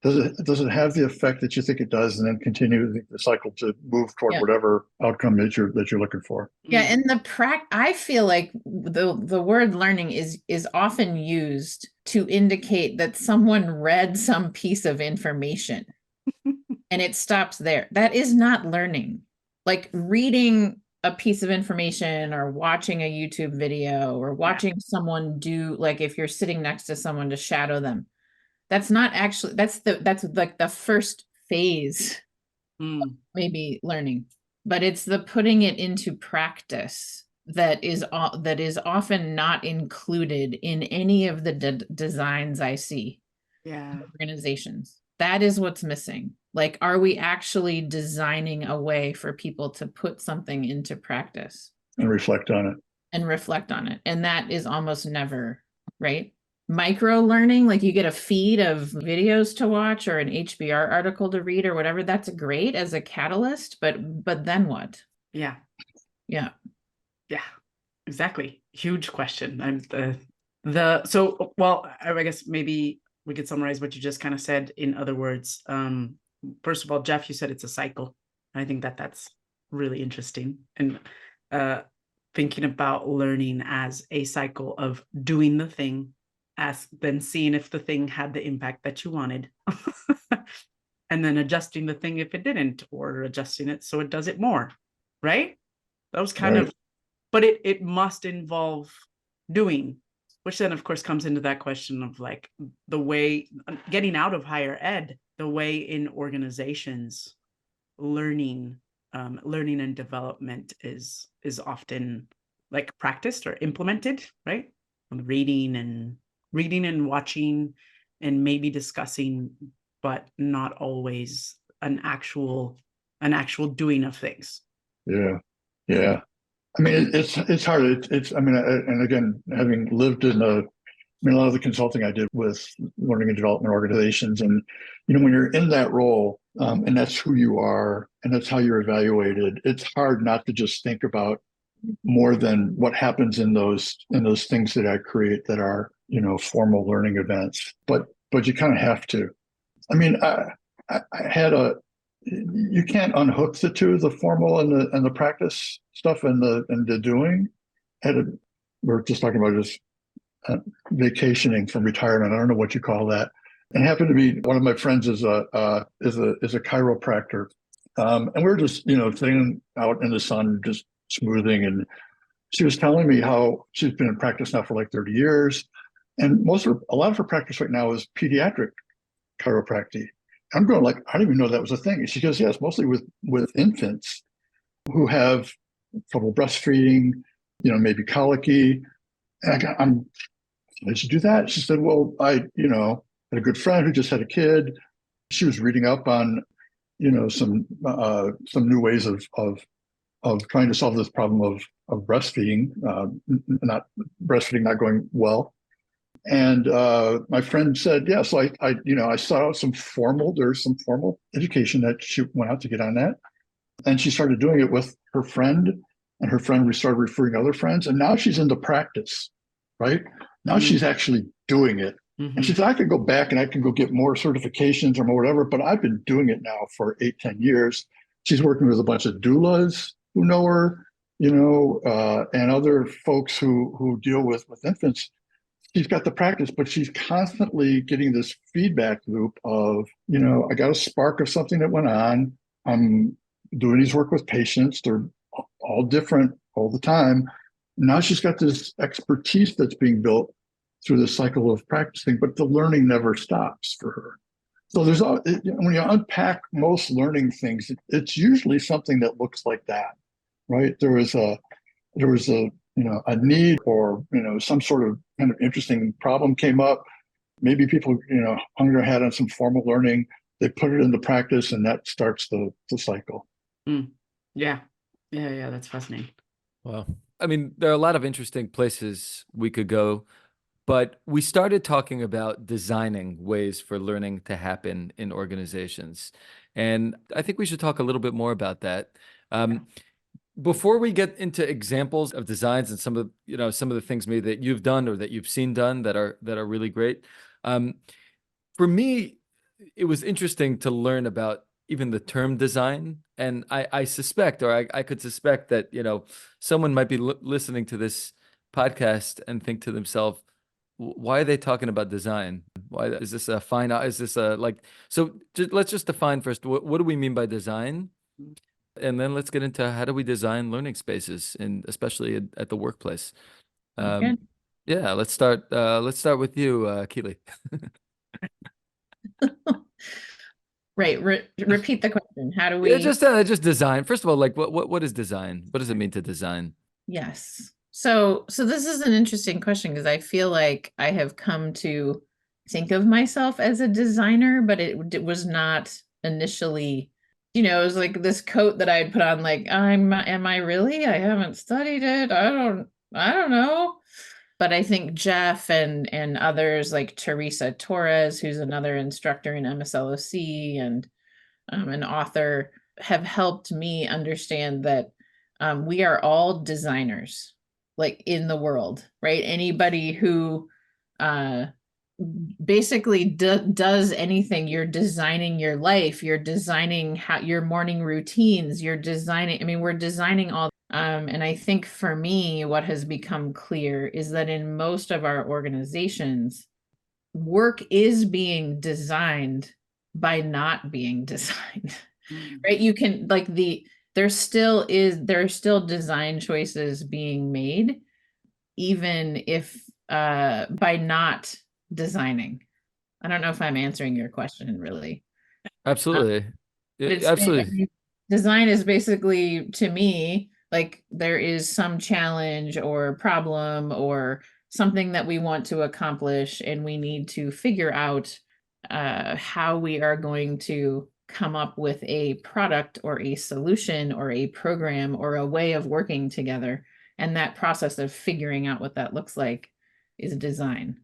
Does it have the effect that you think it does, and then continue the cycle to move toward whatever outcome that you're looking for? Yeah, and I feel like the word learning is often used to indicate that someone read some piece of information and it stops there. That is not learning. Like reading a piece of information or watching a YouTube video or watching someone do, like if you're sitting next to someone to shadow them. That's not actually, that's like the first phase, maybe learning, but it's the putting it into practice that is often not included in any of the designs I see. Yeah. Organizations. That is what's missing. Like, are we actually designing a way for people to put something into practice and reflect on it. and reflect on it? And that is almost never, right? Micro learning, like you get a feed of videos to watch or an HBR article to read or whatever. That's great as a catalyst, but then what? Yeah. Yeah. Yeah, exactly. Huge question. So, well, I guess maybe we could summarize what you just kind of said in other words. First of all, Jeff, you said it's a cycle. I think that that's really interesting. And thinking about learning as a cycle of doing the thing, as then seeing if the thing had the impact that you wanted, and then adjusting the thing if it didn't, or adjusting it so it does it more, right? That was kind Right. of, but it must involve doing, which then of course comes into that question of like the way getting out of higher ed, the way in organizations learning and development is often like practiced or implemented, right? Reading and watching and maybe discussing, but not always an actual doing of things. Yeah. Yeah. I mean, it's hard. I mean, and again, having lived in a lot of the consulting I did with learning and development organizations, and when you're in that role, and that's who you are, and that's how you're evaluated, it's hard not to just think about more than what happens in those things that I create that are formal learning events. But you kind of have to. I mean, I had you can't unhook the two, the formal and the practice stuff and the doing. We're just talking about just vacationing from retirement. I don't know what you call that. And happened to be one of my friends is a chiropractor, and we're just sitting out in the sun, just smoothing, and she was telling me how she's been in practice now for like 30 years, and a lot of her practice right now is pediatric chiropractic. I'm going like, I didn't even know that was a thing. And she goes, yes, mostly with infants who have trouble breastfeeding, maybe colicky. And I'm, did you do that? She said, well, I, had a good friend who just had a kid. She was reading up on, some new ways of trying to solve this problem of breastfeeding, not going well. And my friend said, yeah, so I saw there's some formal education that she went out to get on that. And she started doing it with her friend, and her friend started referring other friends. And now she's into practice, right? Now she's actually doing it. Mm-hmm. And she said, I could go back and I can go get more certifications or whatever, but I've been doing it now for 8-10 years. She's working with a bunch of doulas who know her, and other folks who deal with infants. She's got the practice, but she's constantly getting this feedback loop of, I got a spark of something that went on. I'm doing these work with patients. They're all different all the time. Now she's got this expertise that's being built through this cycle of practicing, but the learning never stops for her. So when you unpack most learning things, it's usually something that looks like that, right? There was a need, or some sort of kind of interesting problem came up. Maybe people hung their hat on some formal learning. They put it into practice, and that starts the cycle. Yeah, that's fascinating. Well, I mean, there are a lot of interesting places we could go, but we started talking about designing ways for learning to happen in organizations, and I think we should talk a little bit more about that. Before we get into examples of designs and some of the things maybe that you've done or that you've seen done that are really great, for me, it was interesting to learn about even the term design. And I suspect, or I could suspect that someone might be listening to this podcast and think to themselves, why are they talking about design? Why is this a fine? Is this a like? So let's just define first. What do we mean by design? And then let's get into how do we design learning spaces, and especially at the workplace. Good. Yeah, let's start with you, Keeley. Right. Repeat the question. How do we? Yeah, just design. First of all, like what is design? What does it mean to design? Yes. So this is an interesting question because I feel like I have come to think of myself as a designer, but it was not initially, it was like this coat that I'd put on, like, am I really? I haven't studied it. I don't know. But I think Jeff and others like Teresa Torres, who's another instructor in MSLOC and an author, have helped me understand that we are all designers, like in the world, right? Anybody who basically does anything, you're designing your life, you're designing your morning routines, you're designing, I mean, we're designing all. And I think for me, what has become clear is that in most of our organizations, work is being designed by not being designed. Right? You can like there are still design choices being made, even if by not designing. I don't know if I'm answering your question really. Absolutely. But Yeah, absolutely. Design is basically, to me, like there is some challenge or problem or something that we want to accomplish, and we need to figure out how we are going to come up with a product or a solution or a program or a way of working together. And that process of figuring out what that looks like is design.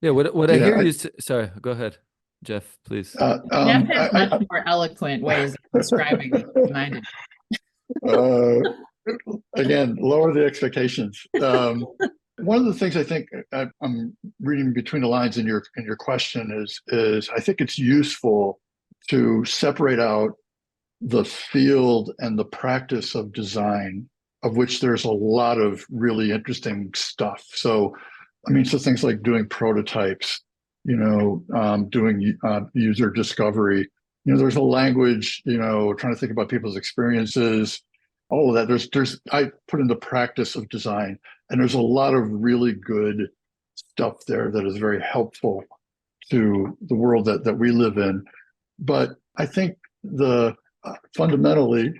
Yeah, what I Yeah, hear you sorry, go ahead, Jeff, please. Jeff has much more eloquent ways of describing it than I do. Again, lower the expectations. One of the things I think I'm reading between the lines in your question is I think it's useful to separate out the field and the practice of design, of which there's a lot of really interesting stuff. So, I mean, so things like doing prototypes, doing user discovery. There's a language, trying to think about people's experiences, all of that. I put in the practice of design, and there's a lot of really good stuff there that is very helpful to the world that we live in. But I think fundamentally,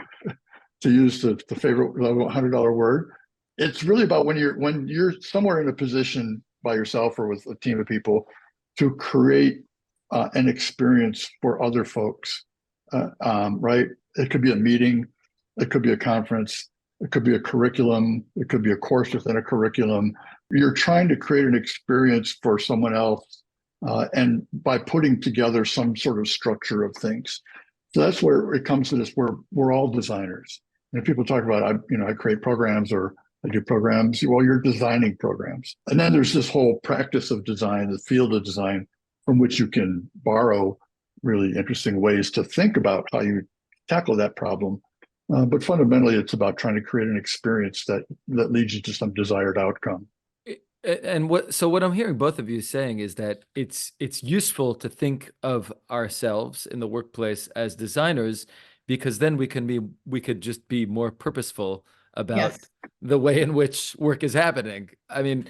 to use the favorite $100 word, it's really about when you're somewhere in a position by yourself or with a team of people to create an experience for other folks, right? It could be a meeting, it could be a conference, it could be a curriculum, it could be a course within a curriculum. You're trying to create an experience for someone else, and by putting together some sort of structure of things. So that's where it comes to this. We're all designers. And if people talk about, I create programs or I do programs, well, you're designing programs. And then there's this whole practice of design, the field of design, from which you can borrow really interesting ways to think about how you tackle that problem. But fundamentally, it's about trying to create an experience that leads you to some desired outcome. And what I'm hearing both of you saying is that it's useful to think of ourselves in the workplace as designers, because then we could just be more purposeful about the way in which work is happening. I mean,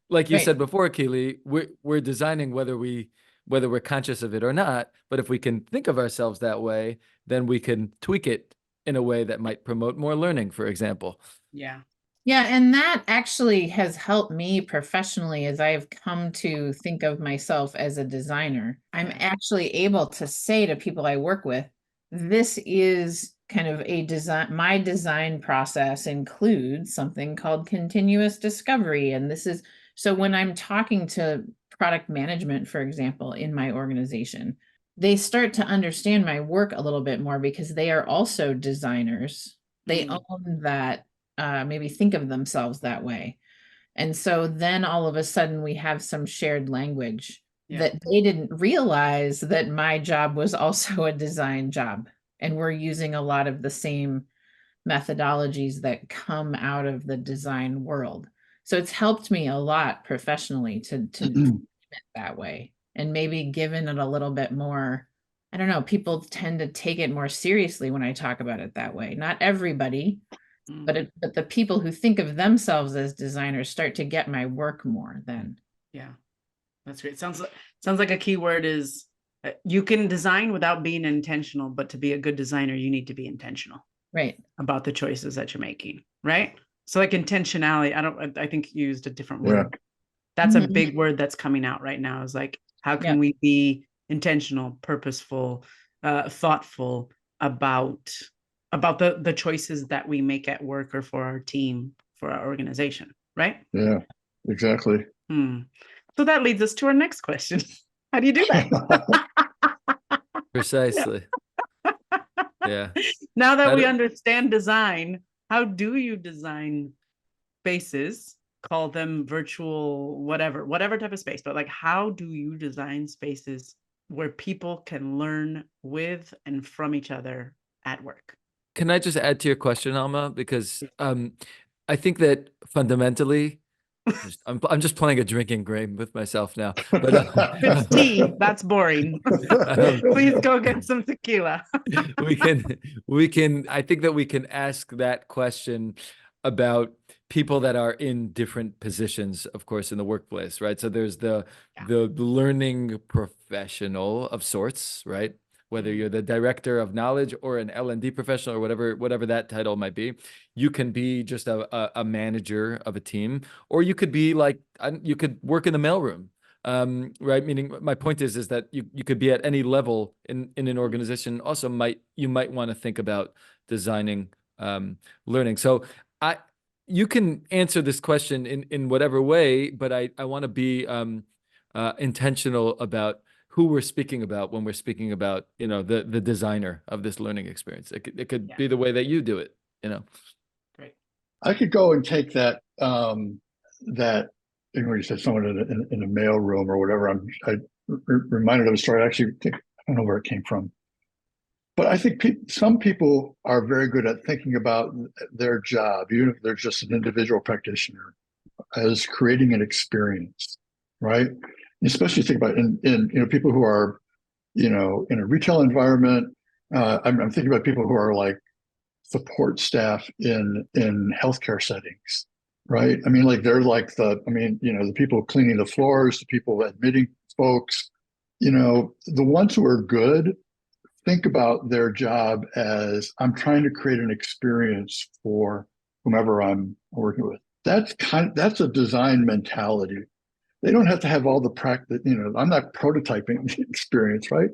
like you said before, Keeley, we're designing whether we're conscious of it or not. But if we can think of ourselves that way, then we can tweak it in a way that might promote more learning, for example. Yeah. Yeah, and that actually has helped me professionally as I've come to think of myself as a designer. I'm actually able to say to people I work with, this is kind of a design, my design process includes something called continuous discovery. And this is, so when I'm talking to product management, for example, in my organization, they start to understand my work a little bit more because they are also designers. They own that. Maybe think of themselves that way. And so then all of a sudden we have some shared language that they didn't realize that my job was also a design job. And we're using a lot of the same methodologies that come out of the design world. So it's helped me a lot professionally to it that way. And maybe given it a little bit more, I don't know, people tend to take it more seriously when I talk about it that way. Not everybody, but the people who think of themselves as designers start to get my work more then. Yeah, that's great. Sounds like a key word is you can design without being intentional, but to be a good designer, you need to be intentional. Right. About the choices that you're making. Right. So like intentionality, I think you used a different Yeah. word. That's a Mhm. big word that's coming out right now, is like, how can Yeah. we be intentional, purposeful, thoughtful about the choices that we make at work or for our team, for our organization, right? Yeah, exactly. So that leads us to our next question. How do you do that? Precisely. Yeah. Now that How we do- understand design, how do you design spaces, call them virtual, whatever type of space, but like, how do you design spaces where people can learn with and from each other at work? Can I just add to your question, Alma? Because I think that fundamentally, I'm just playing a drinking game with myself now. But It's tea. That's boring. um, Please go get some tequila. we can. I think that we can ask that question about people that are in different positions, of course, in the workplace, right? So there's the learning professional of sorts, right? Whether you're the director of knowledge or an L&D professional or whatever that title might be, you can be just a manager of a team, or you could be like, you could work in the mailroom, right? Meaning my point is that you could be at any level in an organization. Also, you might want to think about designing learning. So you can answer this question in whatever way, but I want to be intentional about who we're speaking about when we're speaking about, the designer of this learning experience. It could be the way that you do it, Great. I could go and take that where you said someone in a mail room or whatever. I reminded of a story. I actually think, I don't know where it came from, but I think some people are very good at thinking about their job, even if they're just an individual practitioner, as creating an experience, right? Especially think about in people who are, in a retail environment. I'm thinking about people who are like support staff in healthcare settings, right? I mean, like they're like the people cleaning the floors, the people admitting folks, the ones who are good think about their job as, I'm trying to create an experience for whomever I'm working with. That's a design mentality. They don't have to have all the practice, I'm not prototyping the experience, right?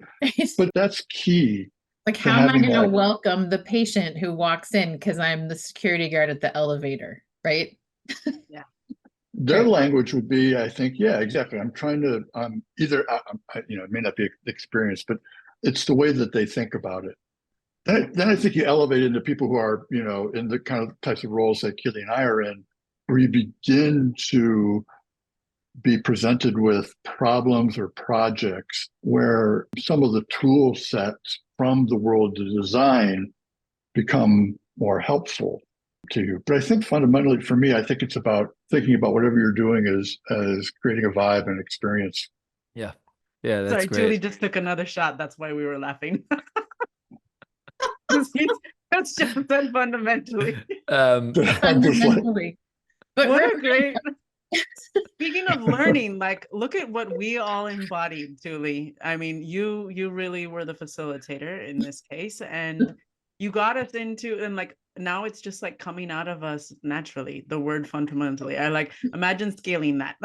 But that's key. Like, to how am I having going to that. welcome the patient who walks in because I'm the security guard at the elevator, right? Their Right. language would be, I think, yeah, exactly. I'm trying to, it may not be experience, but it's the way that they think about it. Then I think you elevate into people who are, in the kind of types of roles that Keeley and I are in, where you begin to be presented with problems or projects where some of the tool sets from the world of design become more helpful to you. But I think fundamentally for me, I think it's about thinking about whatever you're doing as creating a vibe and experience. Yeah. Yeah, that's Sorry, great. Julie just took another shot. That's why we were laughing. That's just said fundamentally. I'm just like, Fundamentally. But What a great. Speaking of learning, like, look at what we all embodied, Julie. I mean, you really were the facilitator in this case, and you got us into, and like now it's just like coming out of us naturally, the word fundamentally. I like imagine scaling that.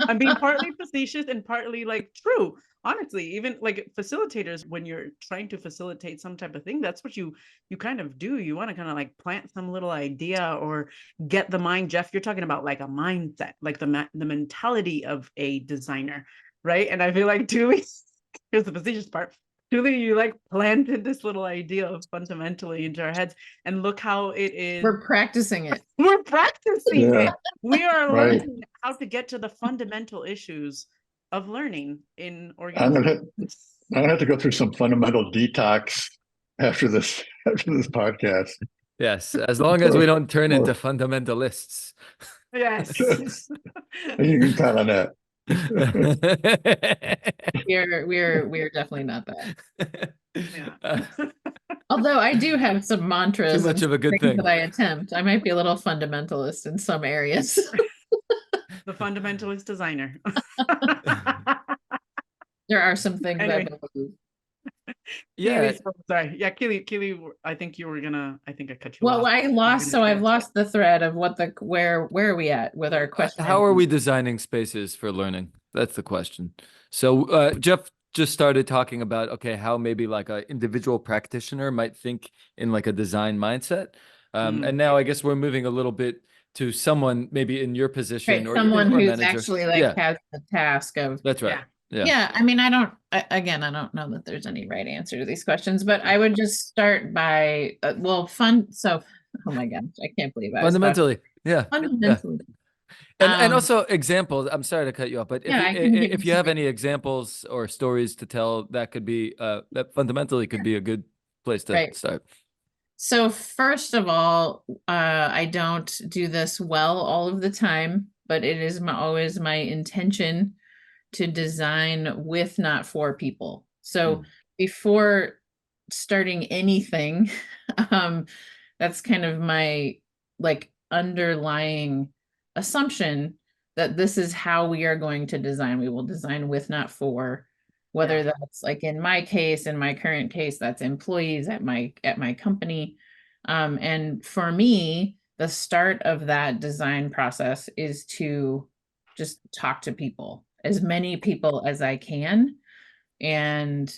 I'm being partly facetious and partly like true. Honestly, even like facilitators, when you're trying to facilitate some type of thing, that's what you kind of do. You want to kind of like plant some little idea or get the mind. Jeff, you're talking about like a mindset, like the mentality of a designer, right? And I feel like Julie, here's the facetious part. Julie, you like planted this little idea of fundamentally into our heads, and look how it is. we're practicing it. We're practicing Yeah. it. We are Right. learning how to get to the fundamental issues of learning in I'm organizations. gonna have to go through some fundamental detax after this podcast. Yes, as long as we don't turn into fundamentalists. Yes. You can count on that. We're definitely not that. Yeah. Although I do have some mantras Too much and of a good things thing. that I attempt. I might be a little fundamentalist in some areas. The fundamentalist designer. There are some things Anyway. I believe. Yeah. Keely, so sorry. Yeah, Keely, I think you were gonna, I think I cut you Well, off. I You were lost, gonna so I've share. lost the thread of what the where are we at with our question? How are we designing spaces for learning? That's the question. So Jeff just started talking about, okay, how maybe like an individual practitioner might think in like a design mindset. And now I guess we're moving a little bit to someone maybe in your position Right, someone or who's manager. actually like Yeah, has the task of, that's right. Yeah. Yeah. yeah, I mean, again, I don't know that there's any right answer to these questions, but I would just start by, oh my gosh, I can't believe I was talking Fundamentally. Yeah. Yeah. fundamentally. And also examples. I'm sorry to cut you off, but Yeah, I can give if you you have some. any examples or stories to tell, that could be that fundamentally could be a good place to Right. start. So first of all, I don't do this well all of the time, but it is always my intention to design with, not for people. So before starting anything, um, that's kind of my like underlying assumption that this is how we are going to design. We will design with, not for. Whether Yeah. that's like in my case, in my current case, that's employees at my company. And for me, the start of that design process is to just talk to people, as many people as I can. And,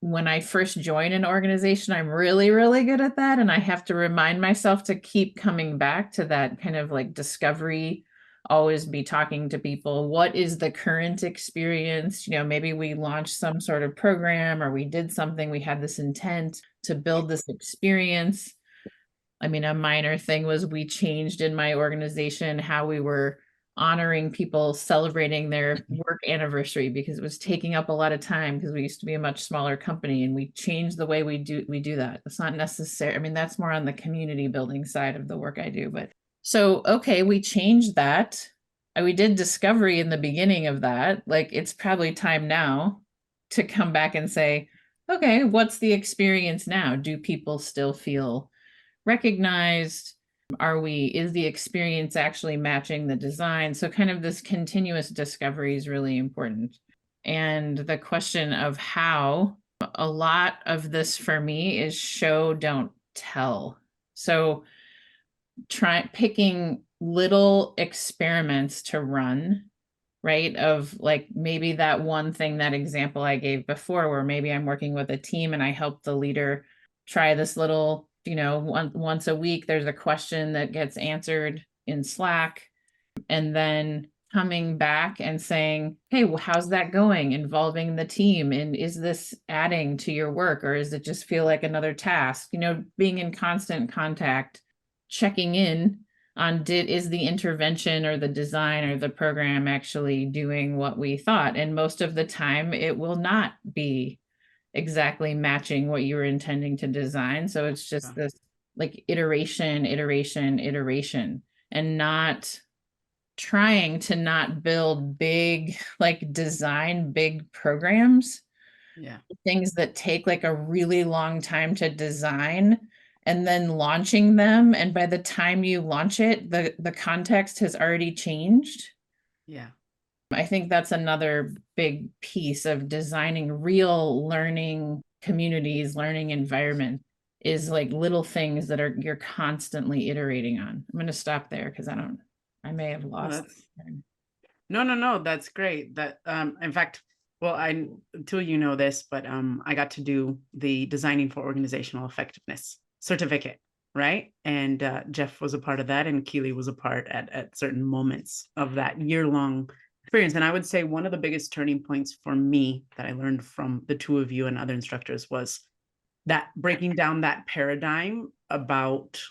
when I first join an organization, I'm really, really good at that. And I have to remind myself to keep coming back to that kind of like discovery, always be talking to people. What is the current experience? Maybe we launched some sort of program, or we did something, we had this intent to build this experience. I mean, a minor thing was we changed in my organization how we were honoring people celebrating their work anniversary, because it was taking up a lot of time, because we used to be a much smaller company, and we changed the way we do that. It's not necessary. I mean, that's more on the community building side of the work I do. But so, okay, we changed that. We did discovery in the beginning of that. Like, it's probably time now to come back and say, okay, what's the experience now? Do people still feel recognized? Is the experience actually matching the design? So kind of this continuous discovery is really important. And the question of how, a lot of this for me is show, don't tell. So picking little experiments to run, right? Of like maybe that one thing, that example I gave before, where maybe I'm working with a team and I help the leader try this little, once a week, there's a question that gets answered in Slack, and then coming back and saying, hey, well, how's that going? Involving the team. And is this adding to your work, or does it just feel like another task? Being in constant contact, checking in on is the intervention or the design or the program actually doing what we thought? And most of the time it will not be exactly matching what you were intending to design. So it's just this like iteration, and not trying to not build big, like design big programs. Yeah. Things that take like a really long time to design, and then launching them. And by the time you launch it, the context has already changed. Yeah. I think that's another big piece of designing real learning communities, learning environment, is like little things that you're constantly iterating on. I'm going to stop there because I may have lost. No, that's great. That in fact, well, until you know this, but I got to do the Designing for Organizational Effectiveness certificate, right? And Jeff was a part of that, and Keeley was a part at certain moments of that year-long experience. And I would say one of the biggest turning points for me that I learned from the two of you and other instructors was that breaking down that paradigm about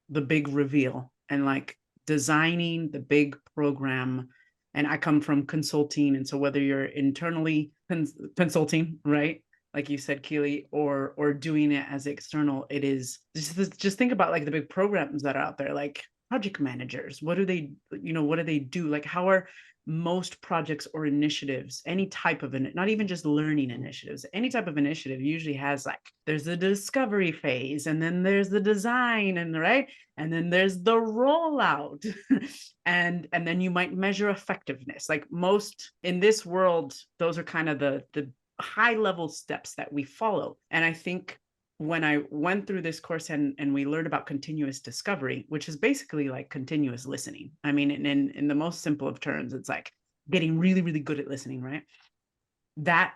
the big reveal and like designing the big program. And I come from consulting, and so whether you're internally consulting, right, like you said, Keeley, or doing it as external, it is just think about like the big programs that are out there, like project managers. What do they, what do they do? Like, how are most projects or initiatives, any type of it, not even just learning initiatives, any type of initiative usually has like, there's the discovery phase, and then there's the design, and right, and then there's the rollout, and then you might measure effectiveness. Like most in this world, those are kind of the high level steps that we follow. And I think when I went through this course and we learned about continuous discovery, which is basically like continuous listening. I mean, in the most simple of terms, it's like getting really, really good at listening, right? That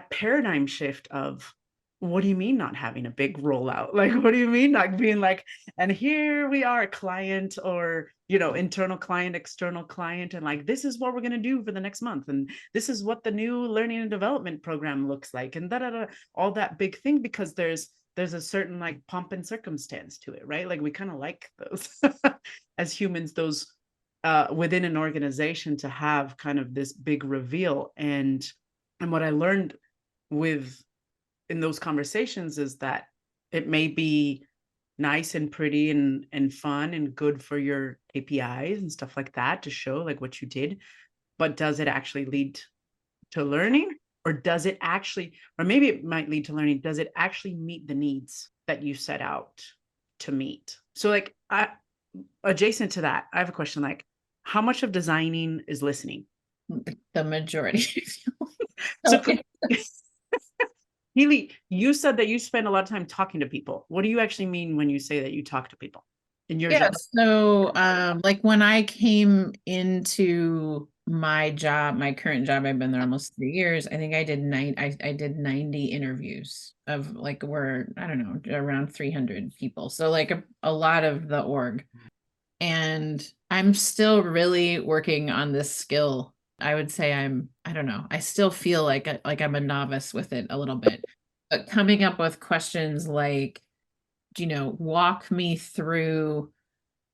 paradigm shift of, what do you mean not having a big rollout? Like, what do you mean not being like, and here we are, client, or, you know, internal client, external client, and like, this is what we're going to do for the next month, and this is what the new learning and development program looks like, and all that big thing, because there's a certain like pomp and circumstance to it, right? Like we kind of like those as humans, those within an organization, to have kind of this big reveal. And what I learned in those conversations is that it may be nice and pretty and fun and good for your APIs and stuff like that to show like what you did, but does it actually lead to learning? Or does it actually, or maybe it might lead to learning, does it actually meet the needs that you set out to meet? So like, adjacent to that, I have a question, like, how much of designing is listening? The majority. So Okay. Keeley, you said that you spend a lot of time talking to people. What do you actually mean when you say that you talk to people in your job? So like when I came into my current job, I've been there almost 3 years. I think I did I did 90 interviews of like, I don't know, around 300 people. So like a lot of the org. And I'm still really working on this skill. I would say I don't know, I still feel like I'm a novice with it a little bit. But coming up with questions like, walk me through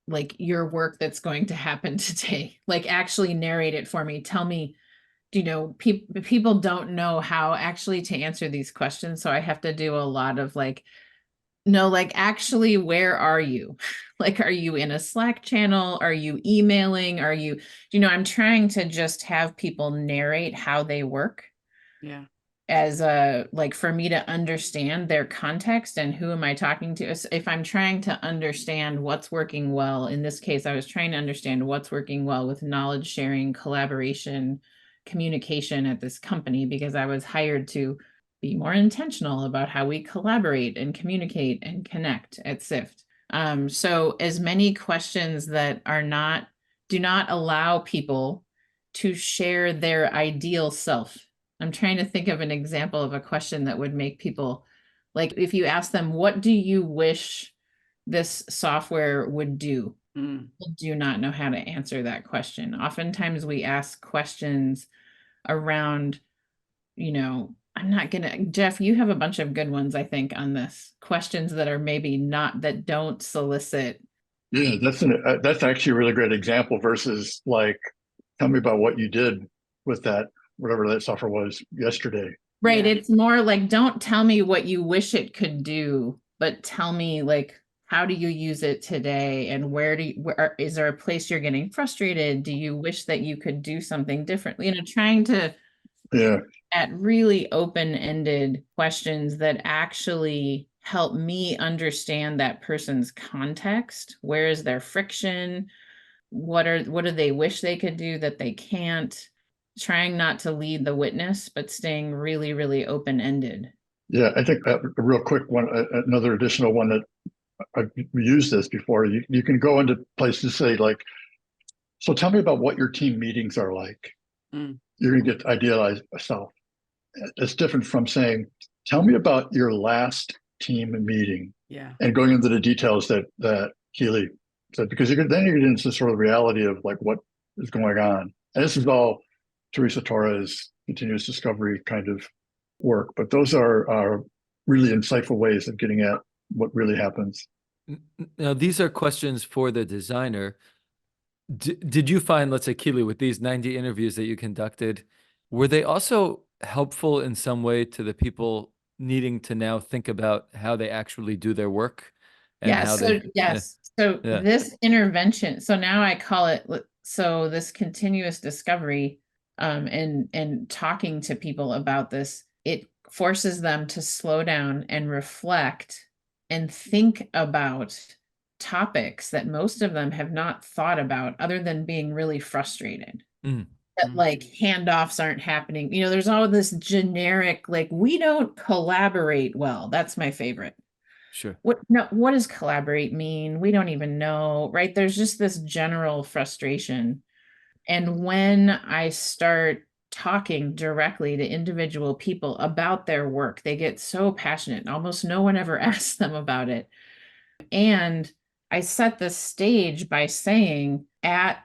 like your work that's going to happen today. Like actually narrate it for me. Tell me, people don't know how actually to answer these questions. So I have to do a lot of like, no, like actually, where are you? Like, are you in a Slack channel? Are you emailing? I'm trying to just have people narrate how they work. Yeah. As like for me to understand their context and who am I talking to. If I'm trying to understand what's working well, in this case, I was trying to understand what's working well with knowledge sharing, collaboration, communication at this company, because I was hired to be more intentional about how we collaborate and communicate and connect at SIFT. So as many questions that do not allow people to share their ideal self. I'm trying to think of an example of a question that would make people, like, if you ask them, what do you wish this software would do? People do not know how to answer that question. Oftentimes we ask questions around, Jeff, you have a bunch of good ones, I think, on this. Questions that are maybe that don't solicit. Yeah, that's actually a really great example versus like, tell me about what you did with that, whatever that software was yesterday. Right. Yeah. It's more like, don't tell me what you wish it could do, but tell me like, how do you use it today? And is there a place you're getting frustrated? Do you wish that you could do something differently? Trying to at really open-ended questions that actually help me understand that person's context. Where is their friction? What do they wish they could do that they can't? Trying not to lead the witness, but staying really, really open-ended. Yeah, I think a real quick one, another additional one that I've used this before. You can go into places to say like, so tell me about what your team meetings are like. You're going to get idealized self. It's different from saying, tell me about your last team meeting. Yeah. And going into the details that Keeley said, because then you get into sort of the reality of like what is going on. And this is all Teresa Torres' continuous discovery kind of work, but those are really insightful ways of getting at what really happens. Now, these are questions for the designer. Did you find, let's say, Keeley, with these 90 interviews that you conducted, were they also helpful in some way to the people needing to now think about how they actually do their work? And Yes. So this intervention, so now I call it, so this continuous discovery, and talking to people about this, it forces them to slow down and reflect and think about topics that most of them have not thought about, other than being really frustrated. that like handoffs aren't happening. You know, there's all this generic, like, we don't collaborate well. That's my favorite. Sure. What does collaborate mean? We don't even know, right? There's just this general frustration. And when I start talking directly to individual people about their work, they get so passionate. Almost no one ever asks them about it. And I set the stage by saying at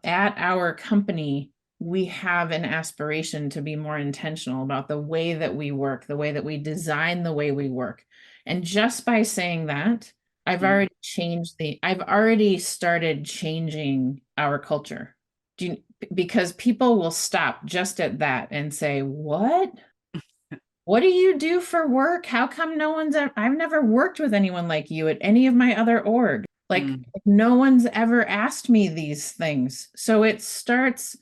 our company, we have an aspiration to be more intentional about the way that we work, the way that we design the way we work. And just by saying that, I've already started changing our culture. Because people will stop just at that and say, what? What do you do for work? How come I've never worked with anyone like you at any of my other org. Like no one's ever asked me these things. So it starts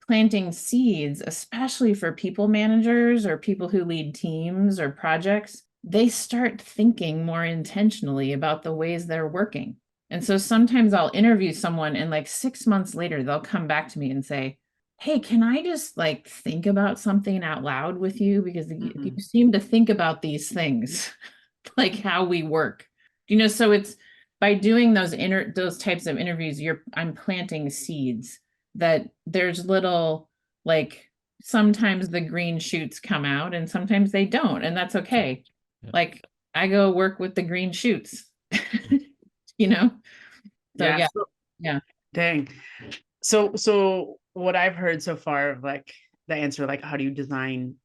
planting seeds, especially for people managers or people who lead teams or projects. They start thinking more intentionally about the ways they're working. And so sometimes I'll interview someone and like 6 months later, they'll come back to me and say, hey, can I just like think about something out loud with you? Because you seem to think about these things, like how we work, you know, so it's by doing those types of interviews, I'm planting seeds that there's little, like sometimes the green shoots come out and sometimes they don't. And that's okay. Yeah. Like I go work with the green shoots, you know? So yeah. Dang. So what I've heard so far of like the answer, like how do you design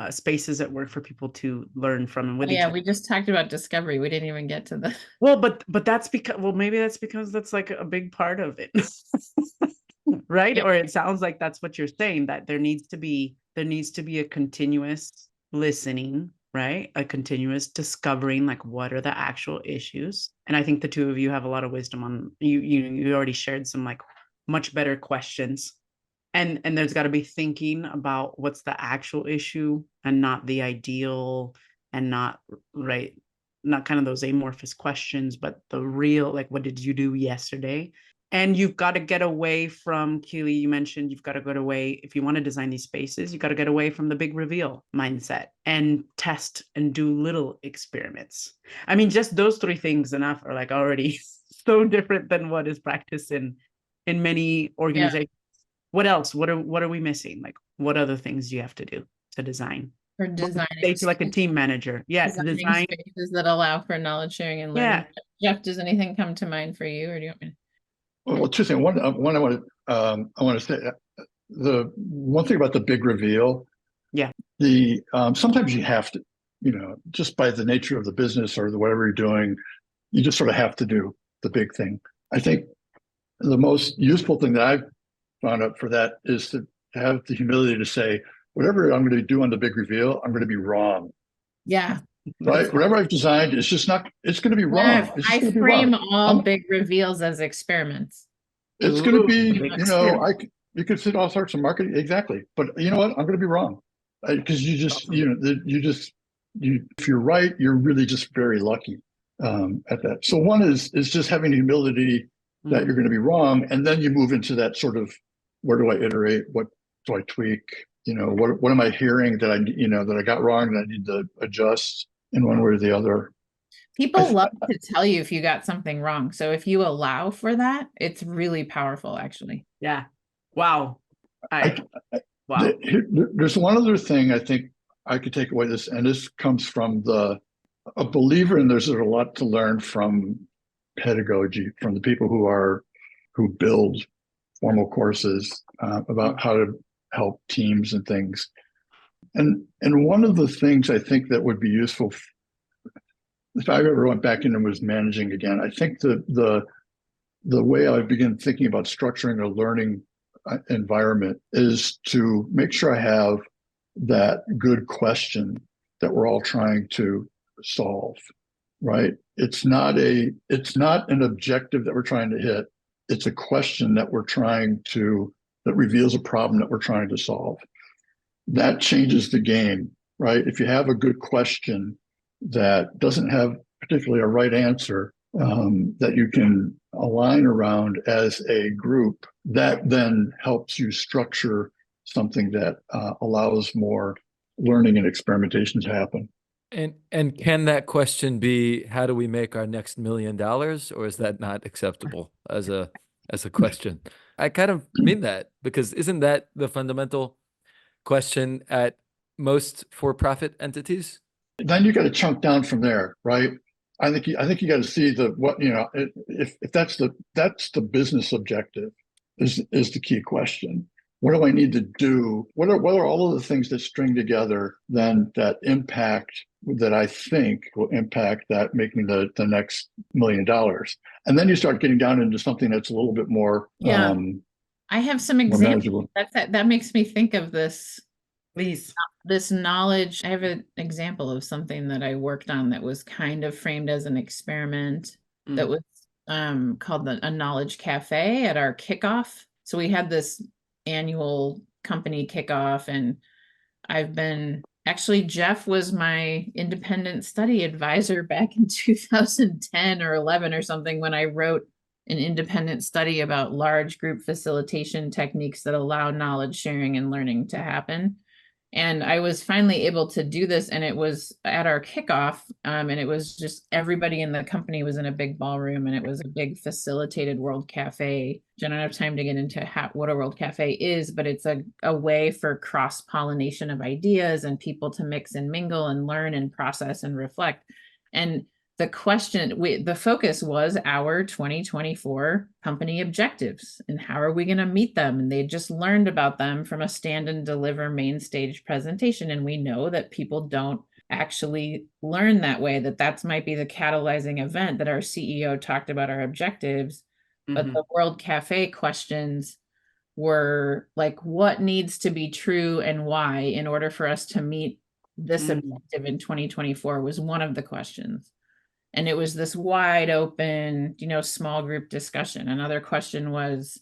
spaces at work for people to learn from and with each other? We just talked about discovery. We didn't even get to the well, but that's because maybe that's because that's like a big part of it. Right? Yeah. Or it sounds like that's what you're saying, that there needs to be a continuous listening, right? A continuous discovering, like what are the actual issues. And I think the two of you have a lot of wisdom on you already shared some like much better questions. And there's got to be thinking about what's the actual issue and not the ideal, and not kind of those amorphous questions, but the real, like, what did you do yesterday? And you've got to get away from, Keeley, you mentioned you've got to get away, if you want to design these spaces, you got to get away from the big reveal mindset and test and do little experiments. I mean, just those three things enough are like already so different than what is practiced in many organizations. Yeah. What else? What are we missing? Like, what other things do you have to do to design? For designing, like a team manager. Yeah, design spaces that allow for knowledge sharing and learning. Yeah. Jeff, does anything come to mind for you, or do you want me to? Well, two things. One, I want to say the one thing about the big reveal. Yeah. Sometimes you have to, you know, just by the nature of the business or whatever you're doing, you just sort of have to do the big thing. I think the most useful thing that I've found out for that is to have the humility to say, whatever I'm going to do on the big reveal, I'm going to be wrong. Yeah. Right. Whatever I've designed, it's just not, it's going to be wrong. Yeah, I frame all big reveals as experiments. It's going to be, you know, you could fit all sorts of marketing. Exactly. But you know what? I'm going to be wrong. Because you just, you know, if you're right, you're really just very lucky at that. So one is just having the humility that you're going to be wrong. And then you move into that sort of, where do I iterate? What do I tweak? You know, what am I hearing that I got wrong that I need to adjust in one way or the other? People love to tell you if you got something wrong. So if you allow for that, it's really powerful, actually. Yeah. Wow. Wow. There's one other thing I think I could take away this, and this comes from a believer, and there's a lot to learn from pedagogy, from the people who build formal courses about how to help teams and things. And one of the things I think that would be useful, if I ever went back in and was managing again, I think the way I begin thinking about structuring a learning environment is to make sure I have that good question that we're all trying to solve, right? It's not an objective that we're trying to hit. It's a question that that reveals a problem that we're trying to solve. That changes the game, right? If you have a good question that doesn't have particularly a right answer that you can align around as a group, that then helps you structure something that allows more learning and experimentation to happen. And can that question be, how do we make our next $1 million, or is that not acceptable as a question? I kind of mean that, because isn't that the fundamental question at most for-profit entities? Then you got to chunk down from there, right? I think you got to see if that's the business objective is the key question. What do I need to do? What are all of the things that string together then that I think will impact that making the next $1 million? And then you start getting down into something that's a little bit more I have some more examples. manageable. That makes me think of this Please. knowledge. I have an example of something that I worked on that was kind of framed as an experiment that was called a knowledge cafe at our kickoff. So we had this annual company kickoff, and Jeff was my independent study advisor back in 2010 or 11 or something, when I wrote an independent study about large group facilitation techniques that allow knowledge sharing and learning to happen. And I was finally able to do this, and it was at our kickoff, and it was just everybody in the company was in a big ballroom, and it was a big facilitated World Cafe. I don't have time to get into what a World Cafe is, but it's a way for cross-pollination of ideas and people to mix and mingle and learn and process and reflect. And the focus was our 2024 company objectives and how are we going to meet them? And they just learned about them from a stand and deliver main stage presentation. And we know that people don't actually learn that way, that might be the catalyzing event that our CEO talked about our objectives. But the World Cafe questions were like, what needs to be true and why in order for us to meet this objective in 2024 was one of the questions. And it was this wide open, small group discussion. Another question was,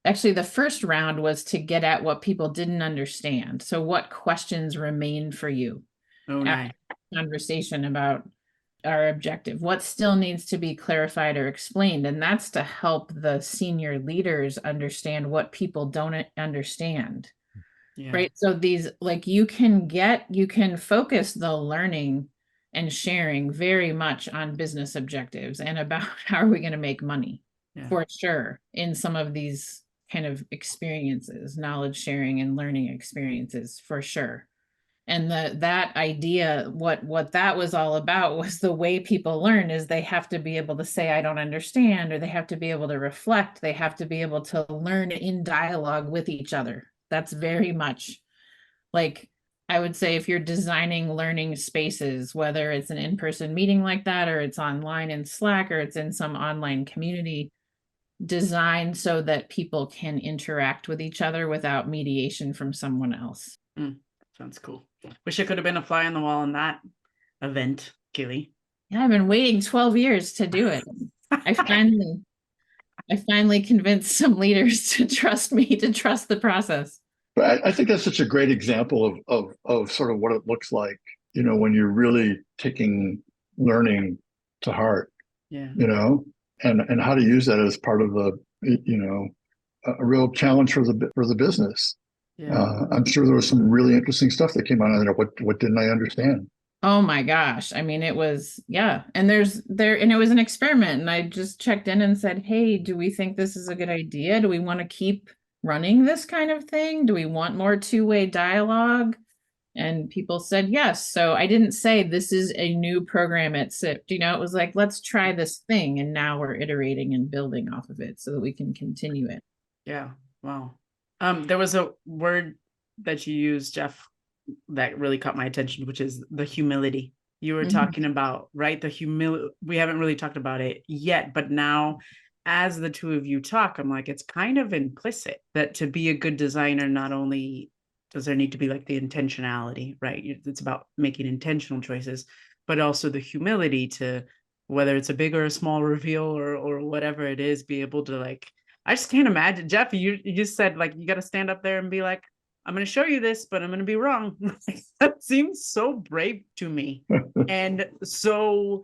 actually the first round was to get at what people didn't understand. So what questions remain for you? Oh, nice. Conversation about our objective. What still needs to be clarified or explained? And that's to help the senior leaders understand what people don't understand. Yeah. Right. So these, like, you can focus the learning and sharing very much on business objectives and about how are we going to make money, for sure, in some of these kind of experiences, knowledge sharing and learning experiences, for sure. And that idea, what that was all about was the way people learn is they have to be able to say, I don't understand, or they have to be able to reflect. They have to be able to learn in dialogue with each other. That's very much like, I would say, if you're designing learning spaces, whether it's an in-person meeting like that, or it's online in Slack, or it's in some online community, designed so that people can interact with each other without mediation from someone else. Sounds cool. Wish I could have been a fly on the wall in that event, Keeley. Yeah, I've been waiting 12 years to do it. I finally convinced some leaders to trust me, to trust the process. But I think that's such a great example of sort of what it looks like, when you're really taking learning to heart, and how to use that as part of a real challenge for the business. I'm sure there was some really interesting stuff that came out of there. What didn't I understand? Oh my gosh. I mean, it was, and it was an experiment, and I just checked in and said, hey, do we think this is a good idea? Do we want to keep running this kind of thing? Do we want more two-way dialogue? And people said yes. So I didn't say this is a new program at SIPT. It was like, let's try this thing. And now we're iterating and building off of it so that we can continue it. Yeah. Wow. There was a word that you used, Jeff, that really caught my attention, which is the humility. You were talking about, right? The humility. We haven't really talked about it yet, but now, as the two of you talk, I'm like, it's kind of implicit that to be a good designer, not only does there need to be like the intentionality, right? It's about making intentional choices, but also the humility to, whether it's a big or a small reveal or whatever it is, be able to like, I just can't imagine, Jeff, you just said like, you got to stand up there and be like, I'm going to show you this, but I'm going to be wrong. That seems so brave to me. And so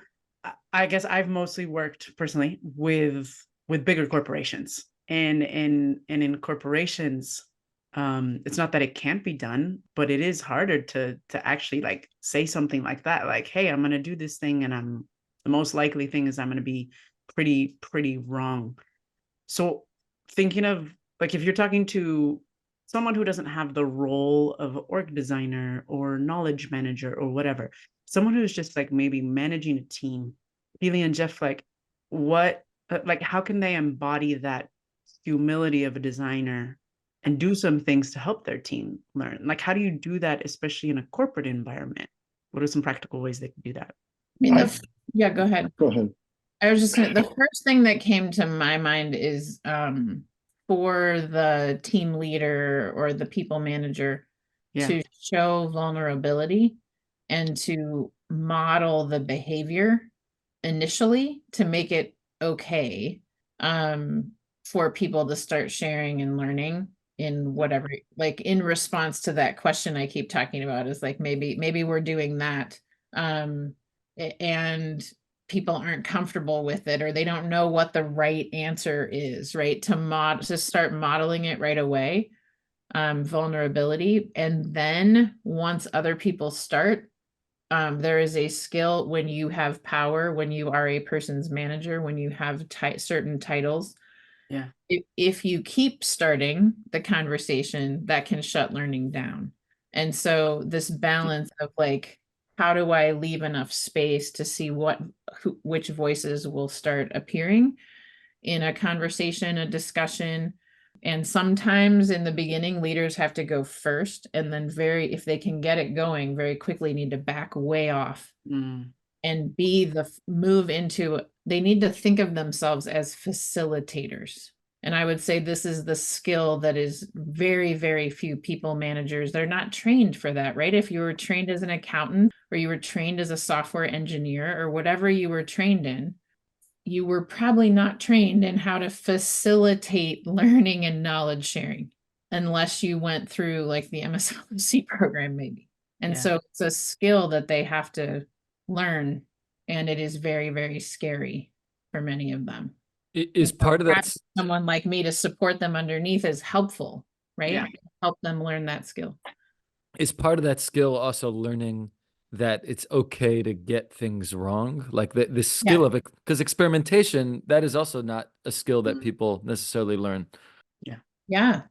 I guess I've mostly worked personally with bigger corporations, and in corporations, It's not that it can't be done, but it is harder to actually like say something like that, like, hey, I'm going to do this thing, and the most likely thing is I'm going to be pretty wrong. So thinking of, like, if you're talking to someone who doesn't have the role of org designer or knowledge manager or whatever, someone who's just like maybe managing a team, Keely and Jeff, like, what, like, how can they embody that humility of a designer and do some things to help their team learn? Like, how do you do that, especially in a corporate environment? What are some practical ways they can do that? I mean, I- yeah, go ahead. Go ahead. I was just gonna, the first thing that came to my mind is for the team leader or the people manager Yeah. to show vulnerability and to model the behavior initially to make it okay for people to start sharing and learning in whatever, like in response to that question I keep talking about, is like maybe we're doing that and people aren't comfortable with it, or they don't know what the right answer is, right? To start modeling it right away, vulnerability. And then once other people start, there is a skill when you have power, when you are a person's manager, when you have certain titles. Yeah. If you keep starting the conversation, that can shut learning down. And so this balance of like, how do I leave enough space to see which voices will start appearing in a conversation, a discussion. And sometimes in the beginning, leaders have to go first, and then if they can get it going very quickly, need to back way off and move into, they need to think of themselves as facilitators. And I would say this is the skill that is very, very few people managers. They're not trained for that, right? If you were trained as an accountant, or you were trained as a software engineer, or whatever you were trained in, you were probably not trained in how to facilitate learning and knowledge sharing, unless you went through like the MSLC program, maybe. And so it's a skill that they have to learn, and it is very, very scary for many of them. Is part of that Someone like me to support them underneath is helpful, right? Yeah. Help them learn that skill. is part of that skill also learning that it's okay to get things wrong, like the skill of it, because experimentation, that is also not a skill that people necessarily learn. Yeah.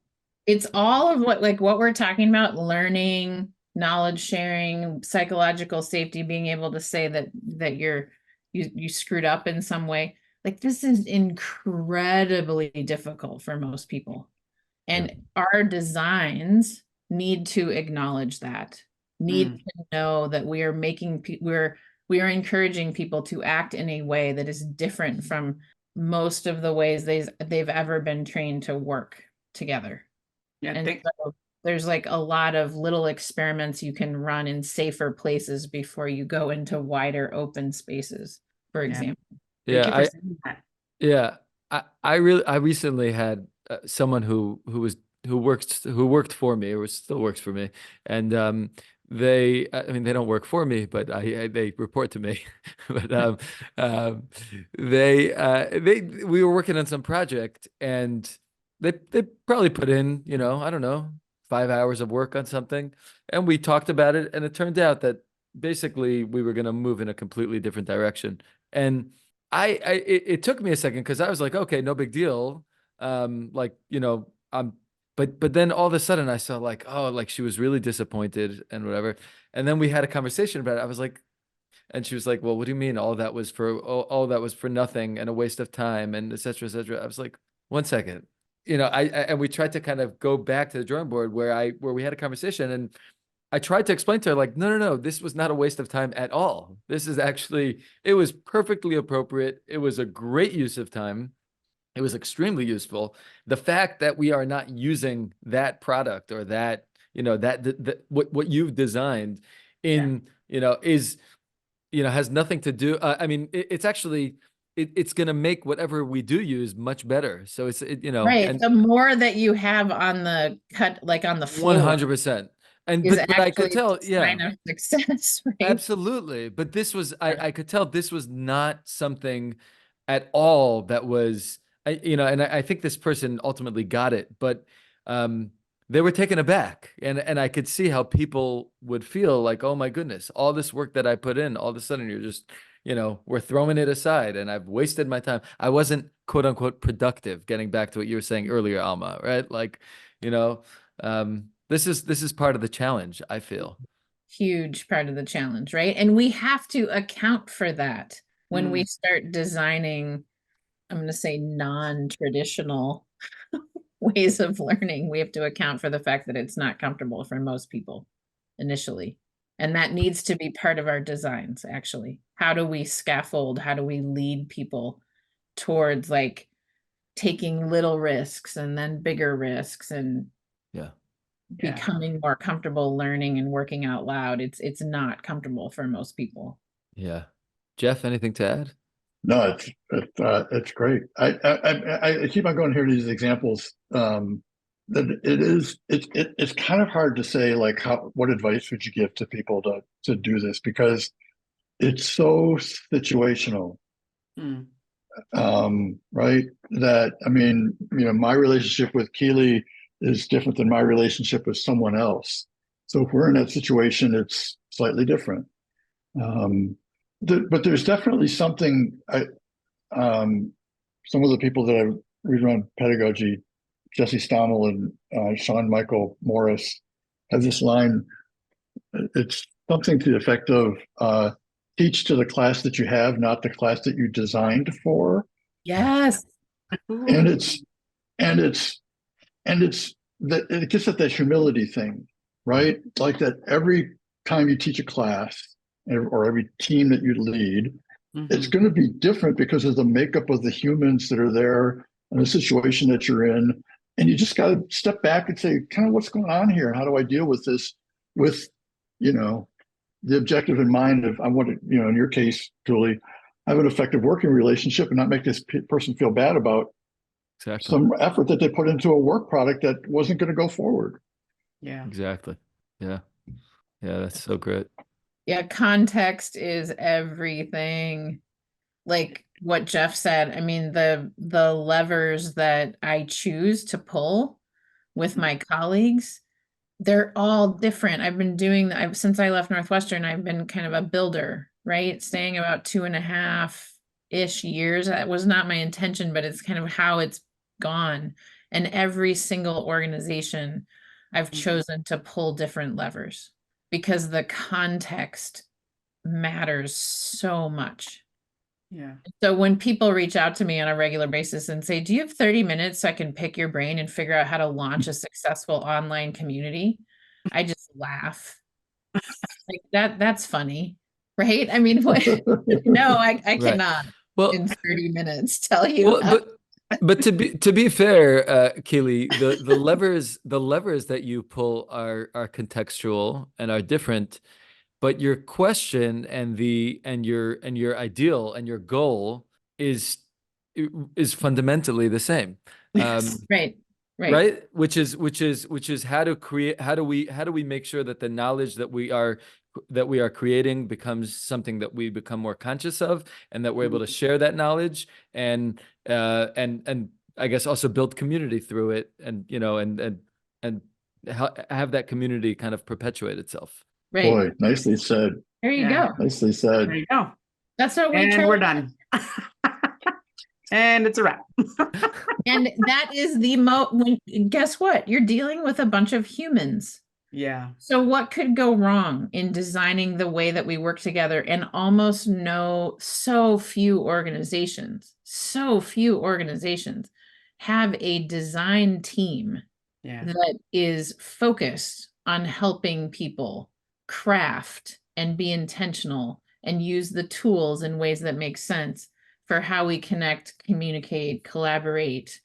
It's all of what we're talking about: learning, knowledge sharing, psychological safety, being able to say that you screwed up in some way. Like, this is incredibly difficult for most people. And our designs need to acknowledge that, need to know that we are we are encouraging people to act in a way that is different from most of the ways they've ever been trained to work together. Yeah. And so there's like a lot of little experiments you can run in safer places before you go into wider open spaces, for example. Thank you for saying that. Yeah, I recently had someone who worked for me, or still works for me, and I mean, they don't work for me, but they report to me. But we were working on some project, and they probably put in, I don't know, 5 hours of work on something, and we talked about it, and it turned out that basically we were going to move in a completely different direction. And it took me a second, because I was like, okay, no big deal. Like, but then all of a sudden I saw like, oh, like she was really disappointed and whatever. And then we had a conversation about it. I was like, and she was like, well, what do you mean all that was all that was for nothing and a waste of time and et cetera, et cetera. I was like, one second. And we tried to kind of go back to the drawing board where we had a conversation, and I tried to explain to her, like, no, this was not a waste of time at all. This is actually, it was perfectly appropriate. It was a great use of time. It was extremely useful. The fact that we are not using that product or that, what you've designed in, is, has nothing to do. I mean, it's actually, it's going to make whatever we do use much better. So Right. and The more that you have on the cut, like on the floor, 100%. And is but I could actually tell, a sign of success, right? absolutely. But this was, I could tell this was not something at all that was, and I think this person ultimately got it, but they were taken aback, and I could see how people would feel like, oh my goodness, all this work that I put in, all of a sudden you're just, we're throwing it aside, and I've wasted my time. I wasn't quote unquote productive. Getting back to what you were saying earlier, Alma, right? Like, this is part of the challenge, I feel. Huge part of the challenge, right? And we have to account for that when we start designing, I'm going to say non-traditional ways of learning. We have to account for the fact that it's not comfortable for most people initially. And that needs to be part of our designs, actually. How do we scaffold? How do we lead people towards like taking little risks and then bigger risks and becoming more comfortable learning and working out loud? It's not comfortable for most people. Yeah. Jeff, anything to add? No, it's great. I keep on going here to these examples. That it's kind of hard to say like what advice would you give to people to do this, because it's so situational. Right? That, I mean, my relationship with Keeley is different than my relationship with someone else. So if we're in that situation, it's slightly different. But there's definitely something. Some of the people that I read around pedagogy, Jesse Stommel and Sean Michael Morris, have this line. It's something to the effect of teach to the class that you have, not the class that you designed for. Yes. And it's that it gets at that humility thing, right? Like that every time you teach a class or every team that you lead, it's going to be different because of the makeup of the humans that are there and the situation that you're in. And you just got to step back and say, kind of, what's going on here? How do I deal with this with, the objective in mind of I want to, in your case, Julie, have an effective working relationship and not make this person feel bad about some effort that they put into a work product that wasn't going to go forward. Yeah. Exactly. Yeah. Yeah, that's so great. Yeah, context is everything. Like what Jeff said, I mean, the levers that I choose to pull with my colleagues, they're all different. I've been doing that since I left Northwestern. I've been kind of a builder, right? Staying about 2.5-ish years. That was not my intention, but it's kind of how it's gone. And every single organization, I've chosen to pull different levers because the context matters so much. Yeah. So when people reach out to me on a regular basis and say, do you have 30 minutes so I can pick your brain and figure out how to launch a successful online community? I just laugh. Like that's funny, right? I mean, no, I cannot in 30 minutes tell you. Well, but to be fair, Keeley, the levers that you pull are contextual and are different. But your question and your ideal and your goal is fundamentally the same. Right. Which is how do we make sure that the knowledge that we are creating becomes something that we become more conscious of, and that we're able to share that knowledge and I guess also build community through it, and and have that community kind of perpetuate itself. Right. Boy, nicely said. There you go. Nicely said. There you go. That's what we And we're done. And it's a wrap. And that is guess what? You're dealing with a bunch of humans. Yeah. So what could go wrong in designing the way that we work together? And so few organizations have a design team that is focused on helping people craft and be intentional and use the tools in ways that make sense for how we connect, communicate, collaborate,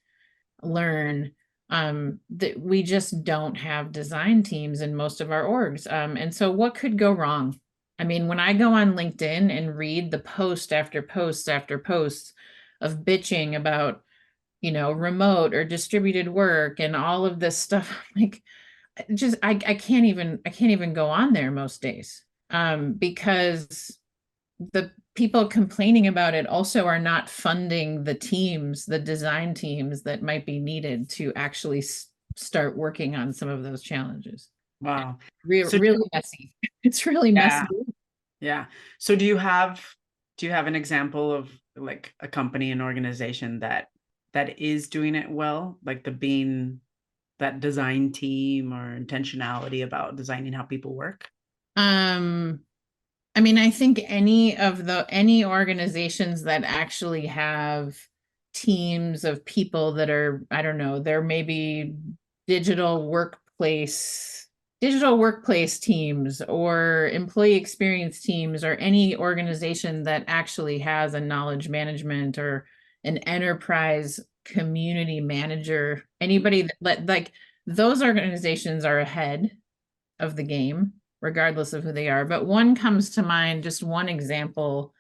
learn. That we just don't have design teams in most of our orgs. And so what could go wrong? I mean, when I go on LinkedIn and read the post after post after post of bitching about, remote or distributed work and all of this stuff, like, I can't even go on there most days, because the people complaining about it also are not funding the design teams that might be needed to actually start working on some of those challenges. Wow. So Really messy. It's really messy. Yeah. So do you have an example of like a company, an organization that is doing it well, like that design team or intentionality about designing how people work? I mean, I think any organizations that actually have teams of people that are, I don't know, there may be digital workplace teams or employee experience teams, or any organization that actually has a knowledge management or an enterprise community manager, anybody that like those organizations are ahead of the game, regardless of who they are. But one comes to mind, just one example,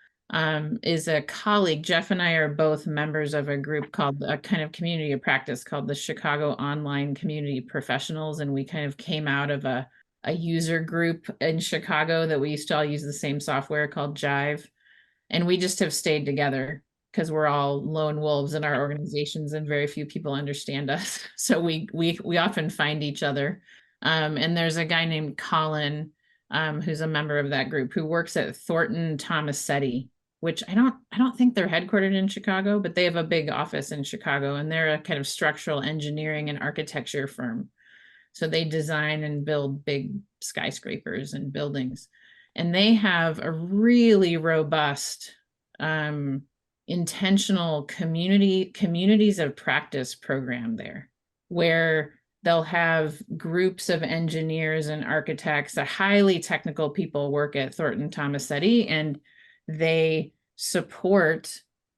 is a colleague. Jeff and I are both members of a group called a kind of community of practice called the Chicago Online Community Professionals. And we kind of came out of a user group in Chicago that we used to all use the same software called Jive. And we just have stayed together because we're all lone wolves in our organizations and very few people understand us. So we often find each other. And there's a guy named Colin, who's a member of that group, who works at Thornton Tomasetti, which I don't think they're headquartered in Chicago, but they have a big office in Chicago, and they're a kind of structural engineering and architecture firm. So they design and build big skyscrapers and buildings. And they have a really robust, intentional communities of practice program there, where they'll have groups of engineers and architects, a highly technical people work at Thornton Tomasetti, and they support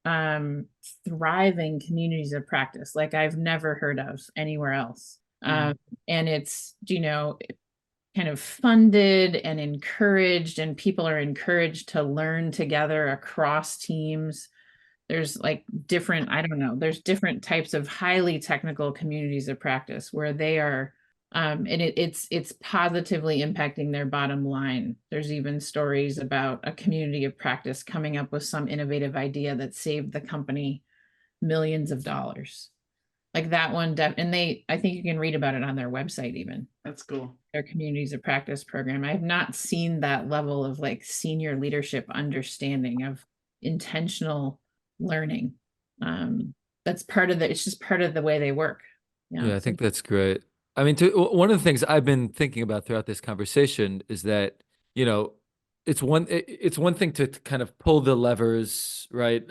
thriving communities of practice like I've never heard of anywhere else. And it's, kind of funded and encouraged, and people are encouraged to learn together across teams. There's like there's different types of highly technical communities of practice where they are, and it's positively impacting their bottom line. There's even stories about a community of practice coming up with some innovative idea that saved the company millions of dollars. Like that one, and I think you can read about it on their website even. That's cool. Their communities of practice program. I have not seen that level of like senior leadership understanding of intentional learning. That's it's just part of the way they work. Yeah, I think that's great. I mean, one of the things I've been thinking about throughout this conversation is that, it's one thing to kind of pull the levers, right?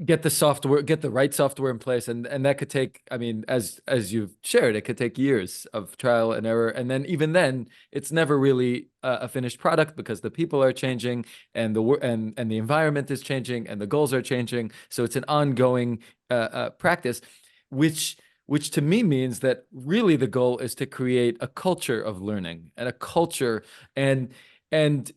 Get the right software in place, and that could take, I mean, as you've shared, it could take years of trial and error, and then even then it's never really a finished product because the people are changing, and the environment is changing, and the goals are changing. So it's an ongoing practice, which to me means that really the goal is to create a culture of learning and a culture. And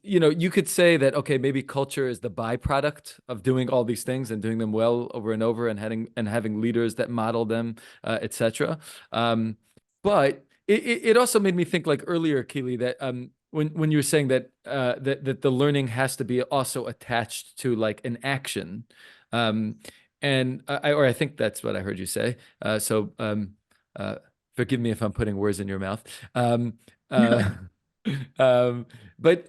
you could say that, okay, maybe culture is the byproduct of doing all these things and doing them well over and over, and having leaders that model them, etc. But it also made me think, like earlier, Keeley, that when you were saying that that the learning has to be also attached to like an action, and I think that's what I heard you say. So forgive me if I'm putting words in your mouth. But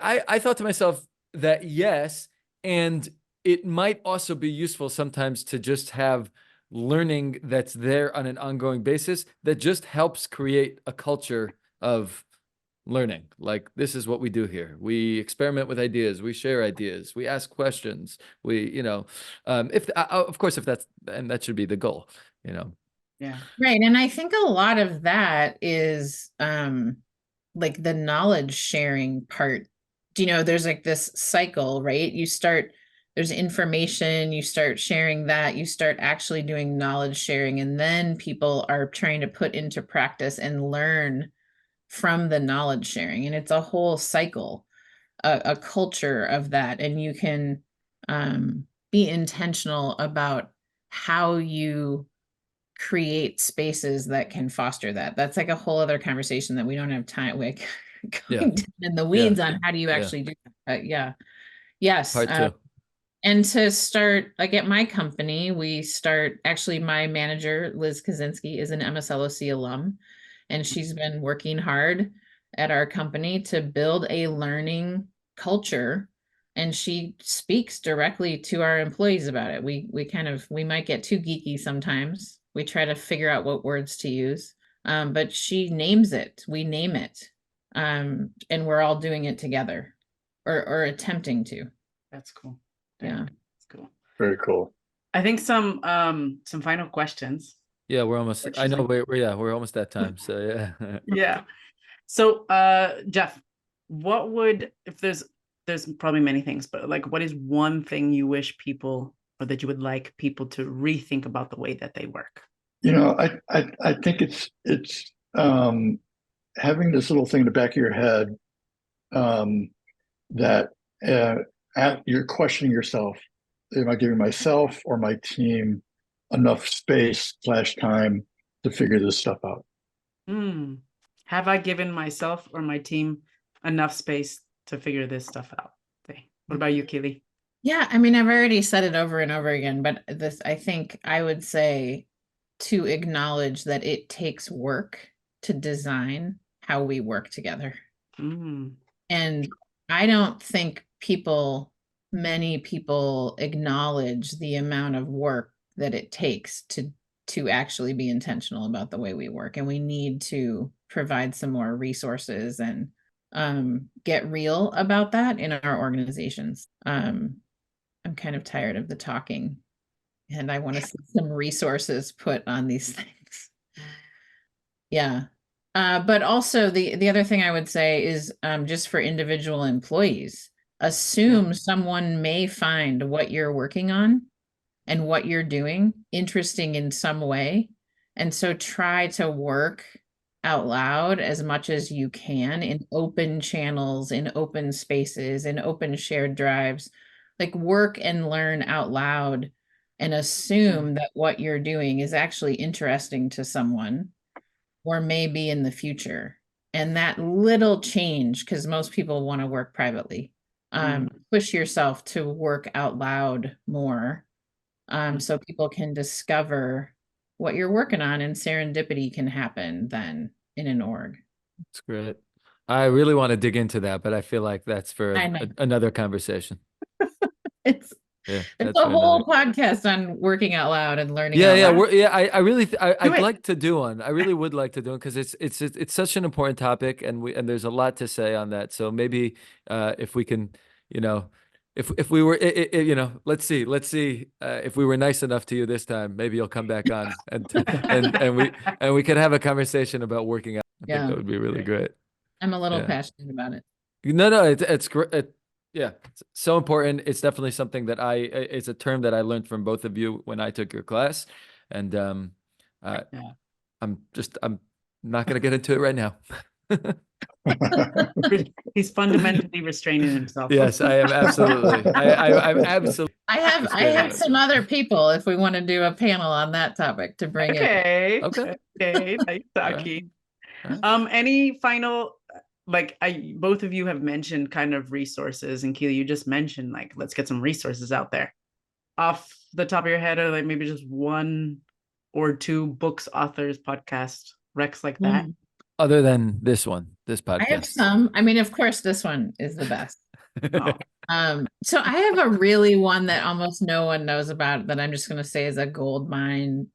I thought to myself that yes, and it might also be useful sometimes to just have learning that's there on an ongoing basis that just helps create a culture of learning. Like, this is what we do here. We experiment with ideas, we share ideas, we ask questions, of course, and that should be the goal, Yeah. Right. And I think a lot of that is like the knowledge sharing part. There's like this cycle, right? There's information, you start sharing that, you start actually doing knowledge sharing, and then people are trying to put into practice and learn from the knowledge sharing. And it's a whole cycle, a culture of that. And you can be intentional about how you create spaces that can foster that. That's like a whole other conversation that we don't have time with going in the weeds on how do you actually do that. But yeah. Yes. Part two. And to start, like at my company, we start, actually my manager, Liz Kaczynski, is an MSLOC alum, and she's been working hard at our company to build a learning culture. And she speaks directly to our employees about it. We might get too geeky sometimes. We try to figure out what words to use. But she names it. We name it. And we're all doing it together or attempting to. That's cool. Yeah. That's cool. Very cool. I think some final questions. Yeah, we're almost. I know Actually. we're almost at time. So yeah. Yeah. So, Jeff, what would, if there's probably many things, but like, what is one thing you wish people, or that you would like people to rethink about the way that they work? You know, I think it's having this little thing in the back of your head that you're questioning yourself. Am I giving myself or my team enough space / time to figure this stuff out? Have I given myself or my team enough space to figure this stuff out? Okay. What about you, Keeley? Yeah, I mean, I've already said it over and over again, but this, I think I would say to acknowledge that it takes work to design how we work together. And I don't think many people acknowledge the amount of work that it takes to actually be intentional about the way we work. And we need to provide some more resources and get real about that in our organizations. I'm kind of tired of the talking, and I want to see some resources put on these things. Yeah. But also the other thing I would say is just for individual employees, assume someone may find what you're working on and what you're doing interesting in some way. And so try to work out loud as much as you can in open channels, in open spaces, in open shared drives, like work and learn out loud and assume that what you're doing is actually interesting to someone or maybe in the future. And that little change, because most people want to work privately, push yourself to work out loud more. So people can discover what you're working on, and serendipity can happen then in an org. That's great. I really want to dig into that, but I feel like that's for another conversation. It's a whole podcast on working out loud and learning. I really I'd like to do one. I really would like to do one because it's such an important topic, and there's a lot to say on that. So maybe if we can, if we were, let's see, if we were nice enough to you this time, maybe you'll come back on and we could have a conversation about working out. I think that would be really great. I'm a little passionate about it. No, it's great. Yeah, it's so important. It's definitely something that it's a term that I learned from both of you when I took your class. And I'm not going to get into it right now. He's fundamentally restraining himself. Yes, I am absolutely. I'm absolutely. I have some other people if we want to do a panel on that topic to bring in. Okay. Nice talking. Any final, both of you have mentioned kind of resources, and Keeley, you just mentioned let's get some resources out there. Off the top of your head, or maybe just one or two books, authors, podcasts, recs like that. Other than this podcast. I have some. I mean, of course, this one is the best. So I have a really one that almost no one knows about that I'm just going to say is a gold mine.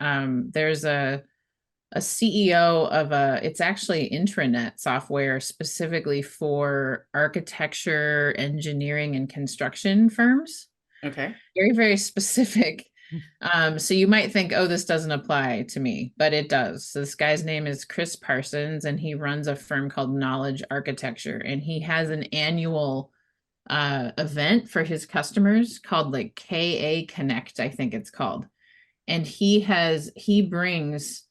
There's a CEO of it's actually intranet software specifically for architecture, engineering, and construction firms. Okay. Very, very specific. So you might think, oh, this doesn't apply to me, but it does. So this guy's name is Chris Parsons, and he runs a firm called Knowledge Architecture, and he has an annual event for his customers called KA Connect, I think it's called. And he brings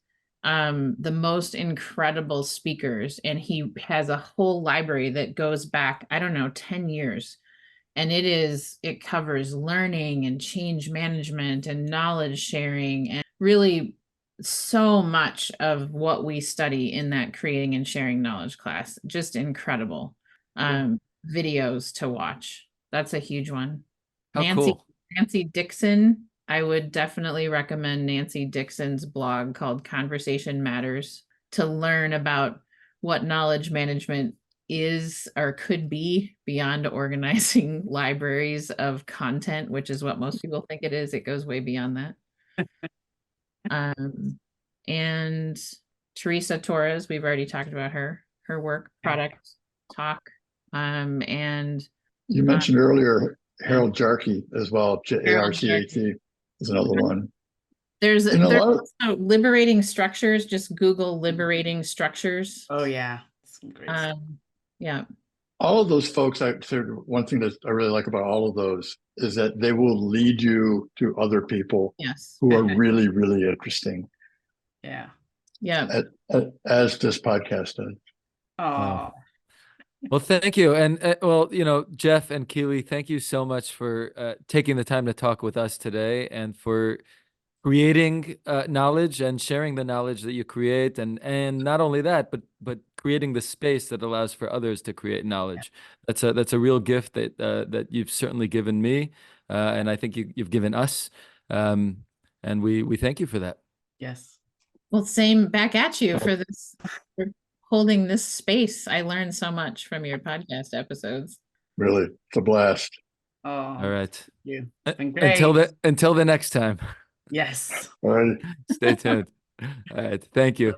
the most incredible speakers, and he has a whole library that goes back, 10 years. And it covers learning and change management and knowledge sharing, and really so much of what we study in that creating and sharing knowledge class. Just incredible videos to watch. That's a huge one. How Nancy cool. Nancy Dixon, I would definitely recommend Nancy Dixon's blog called Conversation Matters to learn about what knowledge management is or could be beyond organizing libraries of content, which is what most people think it is. It goes way beyond that. And Teresa Torres, we've already talked about her work, product talk. And You mentioned earlier Harold Jarkey as well. Harold Jarcat is another one. there's And a lot of, also liberating structures. Just Google liberating structures. Oh yeah, some great stuff. Yeah. all of those folks, one thing that I really like about all of those is that they will lead you to other people Yes. who are really, really interesting, Yeah. Yeah. as this podcast does. Oh, Well, thank you. And well, Jeff and Keeley, thank you so much for taking the time to talk with us today and for creating knowledge and sharing the knowledge that you create. And not only that, but creating the space that allows for others to create knowledge. That's a real gift that you've certainly given me. And I think you've given us. And we thank you for that. yes. Well, same back at you for this, for holding this space. I learned so much from your podcast episodes. Really, it's a blast. Oh, All right. you. Uh, It's been great. Until the next time. Yes. All right. Stay tuned. All right. Thank you.